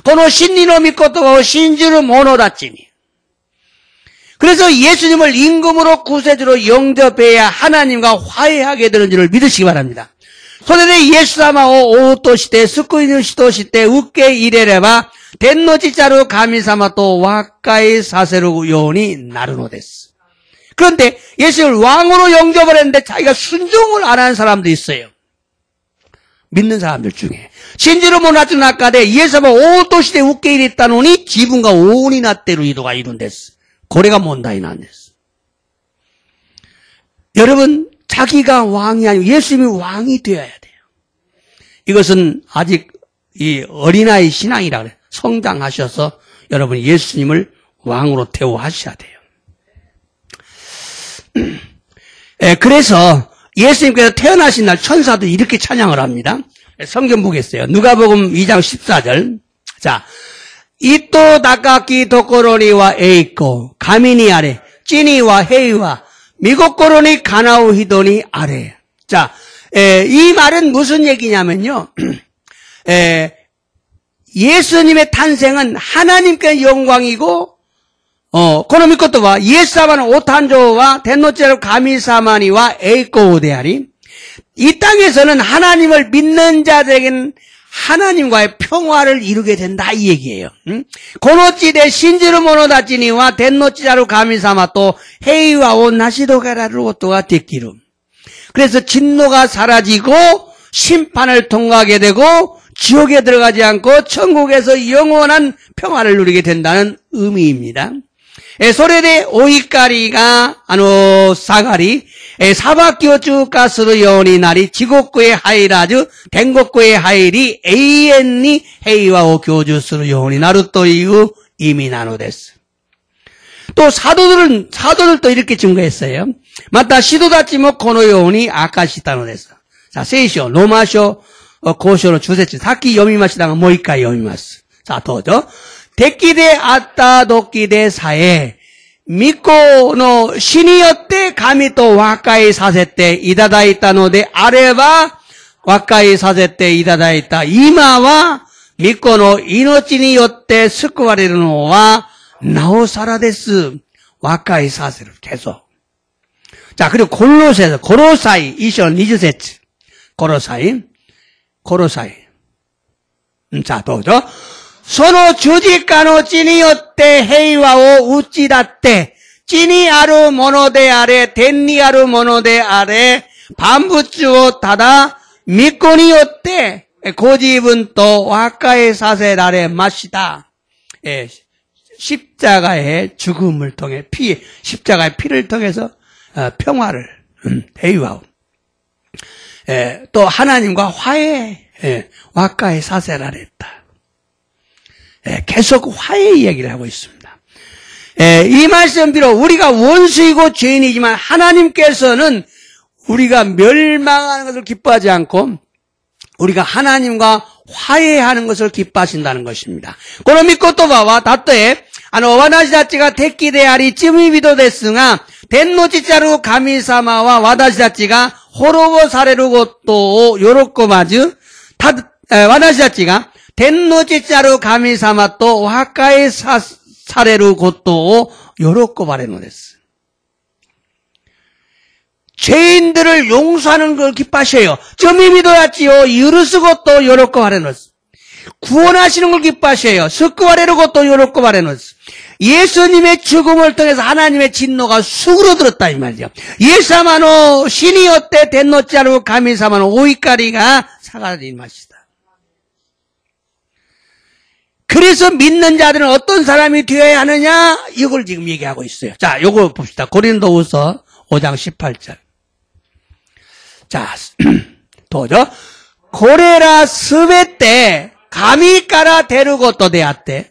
고노 신니노 미코토가 신주르 모노다치니. 그래서 예수님을 임금으로 구세주로 영접해야 하나님과 화해하게 되는 줄을 믿으시기 바랍니다. 소레데 예수사마오 오토시테 스쿠이누시토시테 우케 이레레바 덴노지자루 가미사마 또 와까이 사세루 요니 나르노데스. 그런데 예수님을 왕으로 영접을 했는데 자기가 순종을 안 하는 사람도 있어요. 믿는 사람들 중에. 신지로 모나츠 나카데 예수사마 오토시테 우케 이레따노니 지분과 오니 나때로 이도가 이룬데스. 고래가 몬다이 난데스. 여러분, 자기가 왕이 아니고 예수님이 왕이 되어야 돼요. 이것은 아직 이 어린아이 신앙이라 그래요. 성장하셔서 여러분 예수님을 왕으로 대우하셔야 돼요. 그래서 예수님께서 태어나신 날 천사도 이렇게 찬양을 합니다. 성경 보겠어요. 누가복음 2장 14절. 자, 이또 다카키 도코로니와 에이코 가미니 아래 찌니와 헤이와 미고코로니 가나우 히도니 아래. 자, 이 말은 무슨 얘기냐면요. 예수님의 탄생은 하나님께 영광이고, 코노미코토와 예수사마는 오탄조와 덴노체로 가미사마니와 에이코오데아리. 이 땅에서는 하나님을 믿는 자들에게는 하나님과의 평화를 이루게 된다 이 얘기예요. 고노찌데 신지르 모노다치니와 덴노치자루 가미사마 또 헤이와 온나시도가라루 오토가 데키루. 그래서 진노가 사라지고 심판을 통과하게 되고 지옥에 들어가지 않고 천국에서 영원한 평화를 누리게 된다는 의미입니다. 소레데 오이까리가 사가리 사바키오 쭈가스르 요니 나리 지곡구의 하이라즈 댕곡구의 하이리 에이엔니 헤이와오 교주스르 요니 나루 또 이후 이미 나노데스. 또 사도들도 이렇게 증거했어요. 맞다 시도다치모 코노요니 아카시타노데스. 자, 세이쇼 로마쇼 고쇼로 주세치 사키 요미마시다가 모이카 요미마스. 자, 더죠. 데키데 아따 도키데 사에 미코노 신이었대 감히 또 와까이 사세때 이다다이타노데 아레바 와까이 사세때 이다다이타 이마와 미코노 이노치니였대 스쿠와레르노와 나오사라데스 와까이 사세를 계속. 자, 그리고 골로새서 고로사이 이션 니즈세츠 고로사이 자, 또죠. 소노 주지카노 찌니요떼 헤이와오 우찌다떼 찌니아루 모노데 아래 덴니아루 모노데 아래 반부쭈오 타다 미코니요떼 고집은 또 와카의 사세 아래 마시다. 십자가의 죽음을 통해 십자가의 피를 통해서 평화를 헤이와오 또 하나님과 화해 와카의 사세를 했다. 계속 화해 이야기를 하고 있습니다. 이 말씀 비록 우리가 원수이고 죄인이지만 하나님께서는 우리가 멸망하는 것을 기뻐하지 않고 우리가 하나님과 화해하는 것을 기뻐하신다는 것입니다. 고노미코토바와 다토에 와다시다치가 데키데아리 찌미비도 데스가 덴노치자루 가미사마와 와다시다치가 호로보 사레루 고토 요로코마즈 와다시다치가 덴노치자루 가미사마 또 와카의 사레루 고토 요로코바레노 데스. 죄인들을 용서하는 걸 기뻐하셔요. 쩌미미도야치요 유르스고 또 요로코바레노 데스. 구원하시는 걸 기뻐하셔요. 스쿠와레르고 또 요로코바레노 데스. 예수님의 죽음을 통해서 하나님의 진노가 수그러들었다 이 말이죠. 예사마노 신이 어때 덴노짜루 가미사마노 오이까리가 사가진 맛이다. 그래서 믿는 자들은 어떤 사람이 되어야 하느냐? 이걸 지금 얘기하고 있어요. 자, 요거 봅시다. 고린도후서 5장 18절. 자, 도저 고레라 스베 때 가미까라 데르고또 대하때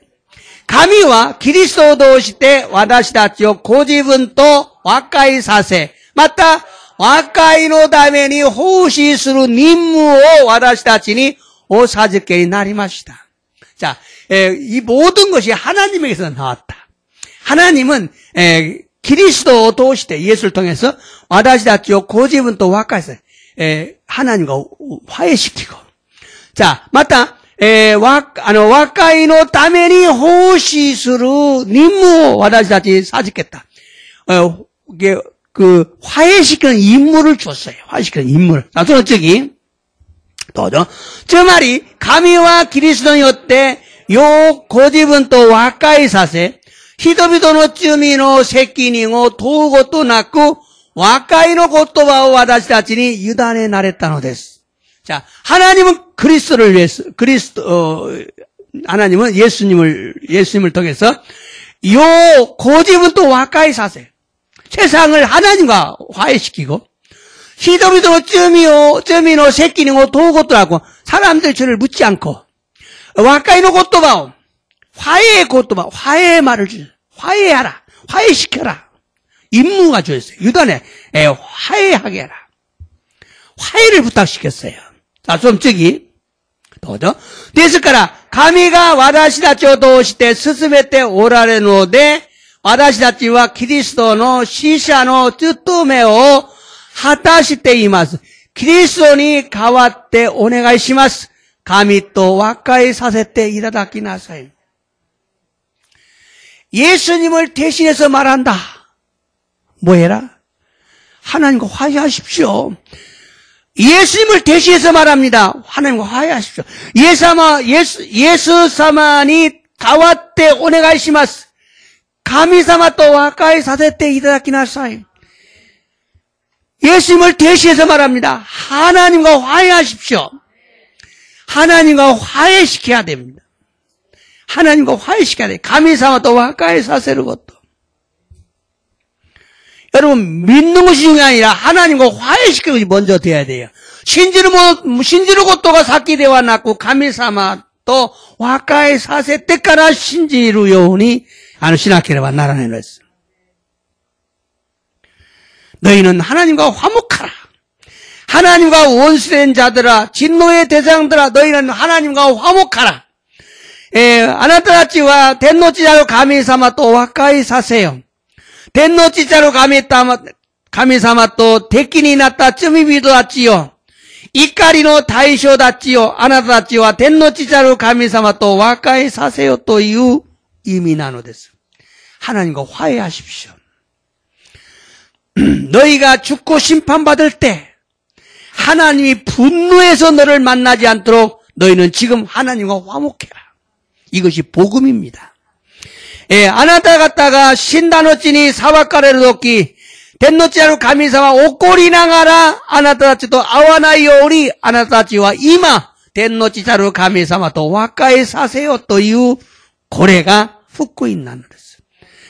가미와 그리스도 시대 와다시다치요 고집은 또 와까이 사세 맞다 와까이노 다메니 호시스루 님무오 와다시다치니 오사즈케이 나리마시다. 자, 이 모든 것이 하나님에게서 나왔다. 하나님은 그리스도 도시대 예수를 통해서 와다시다치요 고집은 또 와까이 사세 하나님과 화해시키고 자 맞다 와까이노 다메니 호시스루 님무 와다시다치 사직했다. 이게 그 화해시키는 임무를 줬어요. 화해시키는 임무를. 자, 또 저기 또죠. 저 말이 가미와 그리스도였대 요 고집은 또 와까이 사세 히도비도노 쯔미노 새끼니고 도고또 낳고 와까이노 고토바오 와다시다치니 유단에 나랬다노 데스. 자, 하나님은 그리스도를 위해서, 하나님은 예수님을 통해서, 요 고집은 또 와까이 사세. 세상을 하나님과 화해시키고, 히도비도 쯔미노 새끼니고 도고또 하고, 사람들 저를 묻지 않고, 와까이노 고토바오, 화해의 고토바오, 화해의 말을 주세요. 화해하라. 화해시켜라. 임무가 주었어요. 유단에, 화해하게 해라. 화해를 부탁시켰어요. 자, 좀 저기, 도죠?ですから、神が私たちを通して進めておられるので、私たちはキリストの使者の務めを果たしています。キリストに代わってお願いします。神と和解させていただきなさい。 예수님을 대신해서 말한다. 뭐 해라? 하나님과 화해하십시오. 예수님을 대신해서 말합니다. 하나님과 화해하십시오. 예수사마니 가와떼 오네가이시마스. 가미사마 또 와까이 사세떼 이다다키나사이. 예수님을 대신해서 말합니다. 하나님과 화해하십시오. 하나님과 화해시켜야 됩니다. 하나님과 화해시켜야 돼요. 가미사마 또 와까이 사세르 것도. 여러분, 믿는 것이 중요한 게 아니라 하나님과 화해시키는 것이 먼저 돼야 돼요. 신지르 고토가 사키되와 났고, 가미사마 또 와까이 사세 때까라 신지루 요운이 시나케레바 나라네로 했어. 너희는 하나님과 화목하라. 하나님과 원수된 자들아, 진노의 대상들아, 너희는 하나님과 화목하라. 아나타다치와 덴노치자로 가미사마 또 와까이 사세요. 덴노치자로 가미사마 또 데끼니 났다 쯤이비도 났지요. 이까리노 다이쇼 났지요. 아나타다치와 덴노치자로 가미사마 또 와까이 사세요. 또 이유 이미나노 됐어. 하나님과 화해하십시오. 너희가 죽고 심판받을 때 하나님이 분노해서 너를 만나지 않도록 너희는 지금 하나님과 화목해라. 이것이 복음입니다. 아나타 갔다가 신다노치니 사와카레를 돕기 덴노치아로 가미사와 오꼬리 나가라 아나타다치도 아와나이오리 아나타다치와 이마 덴노치자로 가미사마 또 와까이 사세요 또 이후 고래가 훅고 있나는 거였어요.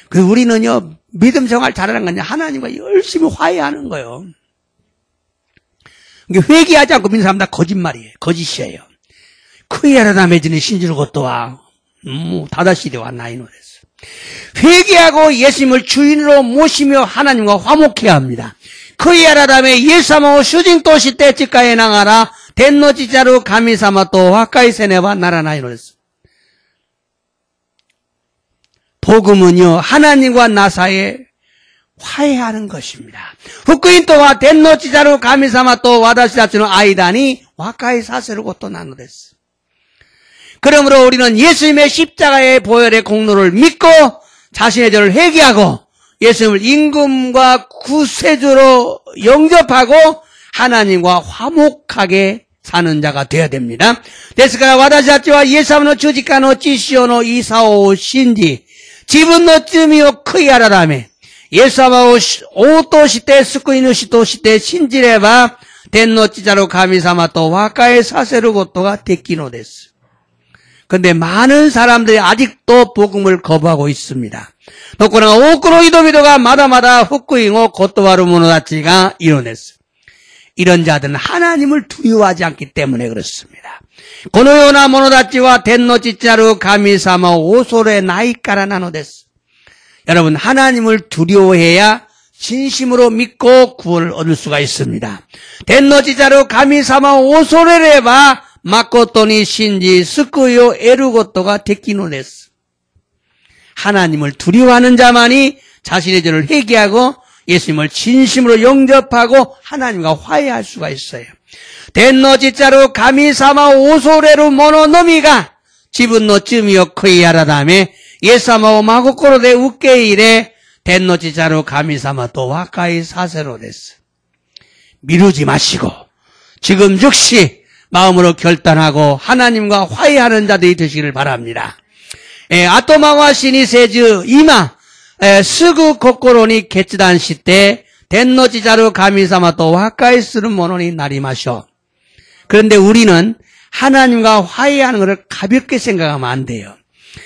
그래서 우리는요 믿음 생활 잘하는 거냐 하나님과 열심히 화해하는 거예요. 회개하지 않고 믿는 사람 다 거짓말이에요. 거짓이에요. 크이에라다 매지는 신지르 것도와 다다시대와 나이노 됐어. 회개하고 예수님을 주인으로 모시며 하나님과 화목해야 합니다. 크이에라다메 예사모 슈징도시 때 집가에 나가라 덴노지자루 가미사마 또 와카이세네와 나라나이노 됐어. 복음은요 하나님과 나 사이에 화해하는 것입니다. 후쿠인 또와 덴노치자루 가미사마 또 와다시다츠노 아이다니 와카이 사세르고 또 나누됐어. 그러므로 우리는 예수님의 십자가의 보혈의 공로를 믿고 자신의 죄를 회개하고 예수님을 임금과 구세주로 영접하고 하나님과 화목하게 사는 자가 되어야 됩니다. ですから私たちはイエス様の十字架の血潮のイサを信じ自分の罪を悔い改め、イエス様を応答して救い主として信じれば、天の父なる神様と和解させることができるのです。그런데 많은 사람들이 아직도 복음을 거부하고 있습니다. 또これが多くの人々がまだまだ福音を断る者たちがいるんです。 이런 자들은 하나님을 두려워하지 않기 때문에 그렇습니다. このような者たちは天の父なる神様を恐れないからなのです。 여러분, 하나님을 두려워해야 진심으로 믿고 구원을 얻을 수가 있습니다. 天の父なる神様を恐れれば誠に信じ救いを得ることができるのです。 하나님을 두려워하는 자만이 자신의 죄를 회개하고 예수님을 진심으로 영접하고 하나님과 화해할 수가 있어요. 天の父なる神様を恐れる者のみが自分の罪を悔い改め、イエス様を真心で受け入れ、天の父なる神様と和解させるのです。 미루지 마시고 지금 즉시 마음으로 결단하고 하나님과 화해하는 자들이 되시기를 바랍니다. 後回しにせず今すぐ心に決断して天の父なる神様と和解するものになりましょう. 그런데 우리는 하나님과 화해하는 것을 가볍게 생각하면 안 돼요.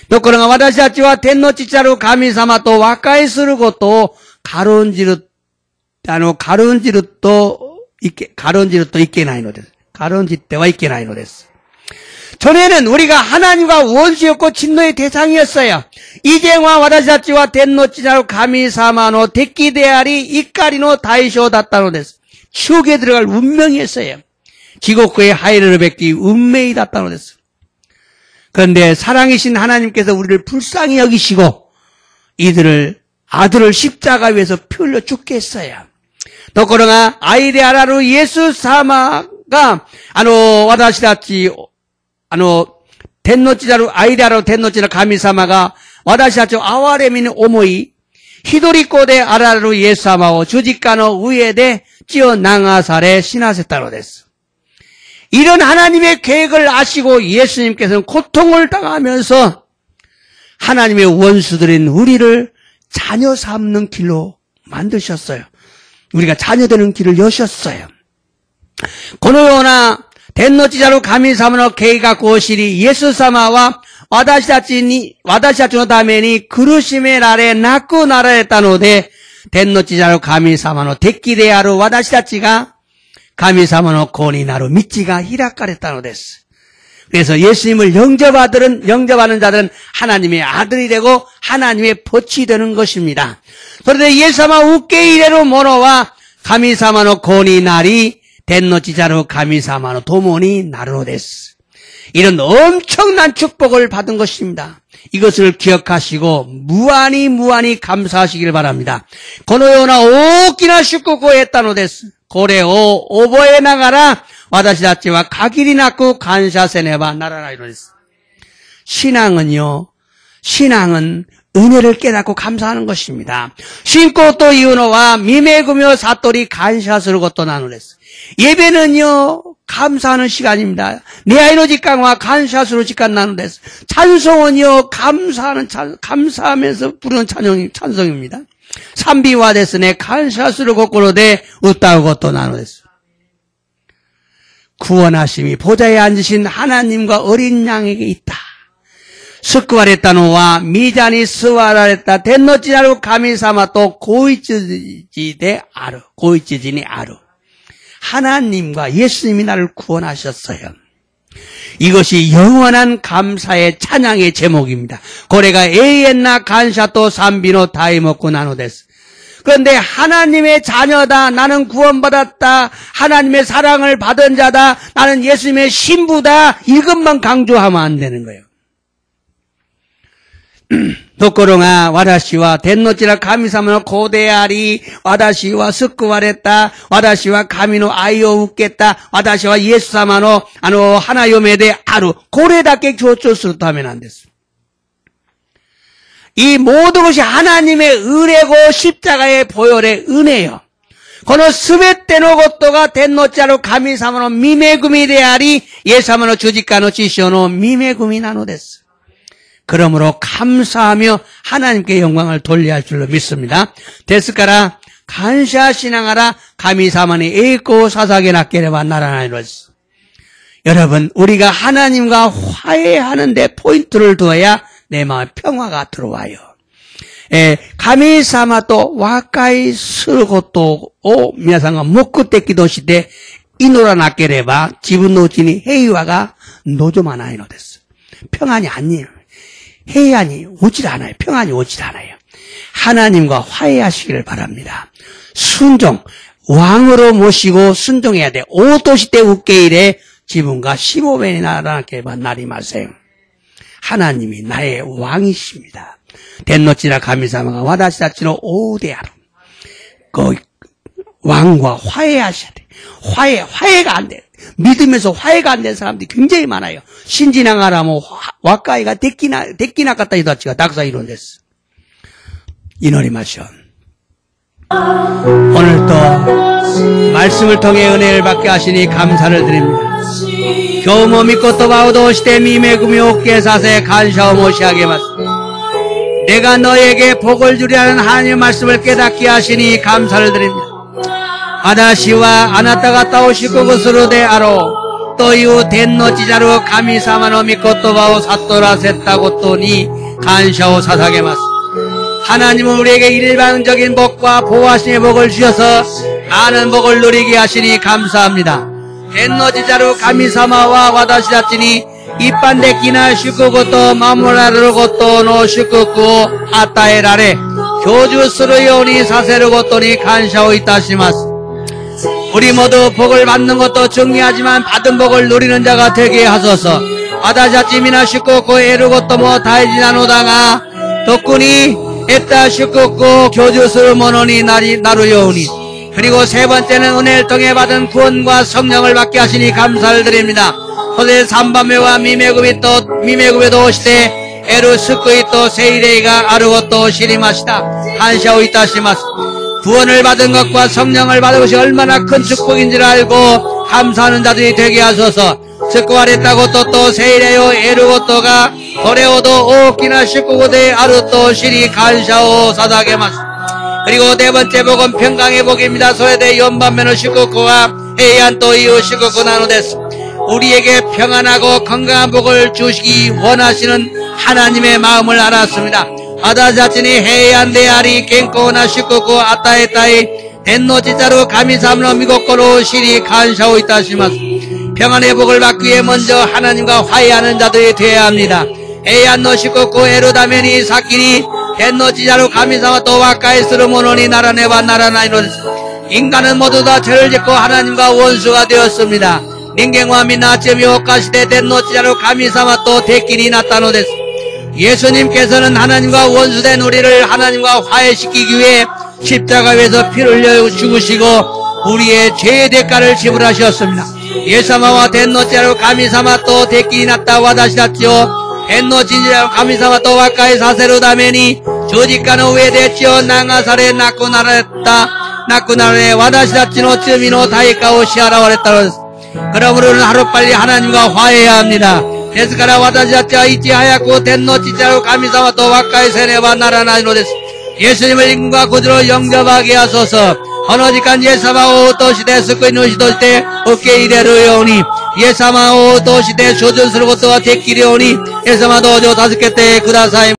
ところが私たちは天の父なる神様と和解することを軽んじるといけないのです。軽んじてはいけないのです. 전에는 우리가 하나님과 원수였고 진노의 대상이었어요. 이제와 私たちは天の父なる神様の敵であり怒りの対象だったのです. 지옥에 들어갈 운명이었어요. 지옥의 하해를 뵙기 운명이 닿았다는 것입니다. 그런데 사랑이신 하나님께서 우리를 불쌍히 여기시고 이들을 아들을 십자가 위에서 피 흘려 죽게 했어요. 또ころが愛であるイエス様が私たち天の父なる愛である天の父の神様が私たちを憐れみに思い一人子であられるイエス様を十字架の上で血を流され死なせたのです. 이런 하나님의 계획을 아시고 예수님께서는 고통을 당하면서 하나님의 원수들인 우리를 자녀 삼는 길로 만드셨어요. 우리가 자녀 되는 길을 여셨어요. このような天の父なる神様の計画を知り、イエス様は私たちのために苦しめられ亡くなられたので、天の父なる神様の敵である私たちが神様の子になる道が開かれたのです. 그래서 예수님을 영접하는 자들은 하나님의 아들이 되고 하나님의 벗이 되는 것입니다. 그런데 예수様を受け入れる者は神様の子になり、天の父なる神様の友になるのです. 이런 엄청난 축복을 받은 것입니다. 이것을 기억하시고 무한히 감사하시길 바랍니다. このような大きな祝福を得たのです. これを覚えながら私たちは限りなく感謝せねばならないのです. 신앙은 은혜를 깨닫고 감사하는 것입니다. 신고というのは見恵みを悟り感謝することなのです. 예배는요 감사하는 시간입니다. 내 아이의 직감과 감사스러운 시간 나누는 데서 찬송은요 감사하면서 부르는 찬송입니다.賛美はですね感謝する心で歌うことなのです. 구원하심이 보좌에 앉으신 하나님과 어린 양에게 있다. 救われたのは御座に座られた天の父なる神様とご一時にある. 하나님과 예수님이 나를 구원하셨어요. 이것이 영원한 감사의 찬양의 제목입니다. 고래가 에이엔나 간샤토 산비노 다이모쿠 나노데스. 그런데 하나님의 자녀다. 나는 구원받았다. 하나님의 사랑을 받은 자다. 나는 예수님의 신부다. 이것만 강조하면 안 되는 거예요. ところが私は天の父なる神様の子であり、私は救われた、私は神の愛を受けた、私はイエス様の花嫁である。これだけ強調するためなんです。 이 모든 것이 하나님의 은혜고 십자가의 보혈의 은혜요. このすべてのことが天の父なる神様の御恵みであり、イエス様の十字架の血潮の御恵みなのです。 그러므로 감사하며 하나님께 영광을 돌려야 할 줄로 믿습니다.ですから、感謝しながら神様に栄光を捧げなければならないのです。 여러분, 우리가 하나님과 화해하는데 포인트를 두어야 내 마음에 평화가 들어와요. 神様と和解することを皆さんが目的として祈らなければ自分のうちに平和が望まないのです. 평안이 아니에요. 해안이 오질 않아요. 평안이 오질 않아요. 하나님과 화해하시기를 바랍니다. 순종, 왕으로 모시고 순종해야 돼. 応答して受け入れ自分がしもべにならなければなりません. 하나님이 나의 왕이십니다. 天の地な神様が私たちの王である. 그 왕과 화해하셔야 돼. 화해가 안 돼. 믿으면서 화해가 안 된 사람들이 굉장히 많아요. 신진항하라면 와까이가 데키나갔다人たちがたくさんいるんです.祈りましょう. 오늘도 말씀을 통해 은혜를 받게 하시니 감사를 드립니다. 今日も御言葉を通して御恵みを受けさせ感謝を申し上げます. 내가 너에게 복을 주리라는 하나님의 말씀을 깨닫게 하시니 감사를 드립니다. 私はあなた方を祝福するであろうという天の地なる神様の御言葉を悟らせたことに感謝を捧げます. 하나님은 우리에게 일반적인 복과 보호하심의 복을 주셔서 많은 복을 누리게 하시니 감사합니다. 天の地なる神様は私たちに一般的な祝福と守られることの祝福を与えられ、享受するようにさせることに感謝をいたします. 우리 모두 복을 받는 것도 중요하지만 받은 복을 누리는 자가 되게 하소서. 私たち皆祝福を得ることも大事なのだが、特に得た祝福を享受するものになるように. 그리고 세 번째는 은혜를 통해 받은 구원과 성령을 받게 하시니 감사를 드립니다. そして3番目は御恵みとして得る救いと聖霊があることを知りました. 감사をいたします. 구원을 받은 것과 성령을 받은 것이 얼마나 큰 축복인지를 알고 감사하는 자들이 되게 하소서. 救われたことと聖霊を得ることがこれほど大きな祝福であると知り感謝を捧げます. 그리고 네 번째 복은 평강의 복입니다. それで4番目の祝福は平安という祝福なのです. 우리에게 평안하고 건강한 복을 주시기 원하시는 하나님의 마음을 알았습니다. 私たちに平安であり健康な祝福を与えたい天の地なる神様の御心を知り感謝をいたします. 평안의 복을 받기 위해 먼저 하나님과 화해하는 자들이 되어야 합니다. 해안의祝福を得るために先に天の地なる神様と和解する者にならねばならないのです. 인간은 모두 다 죄를 짓고 하나님과 원수가 되었습니다. 인간과皆罪を犯して天の地なる神様と敵になったのです. 예수님께서는 하나님과 원수된 우리를 하나님과 화해시키기 위해 십자가에서 피를 흘려 죽으시고 우리의 죄의 대가를 지불하셨습니다. 예수様は天の地なる神様と敵になった私たちを天の地なる神様と和解させるために十字架の上で血を流され亡くなられ私たちの罪の対価を支払われたのです. 그럼 우리는 하루빨리 하나님과 화해해야 합니다. ですから私たちはいち早く天の地なる神様と和解せねばならないのです. 예수님을 인과 구주로 영접하게 하소서. 어느 시간 예수様を通して救い主として受け入れるように、イエス様を通して所存することができるように、イエス様どうぞ助けてください。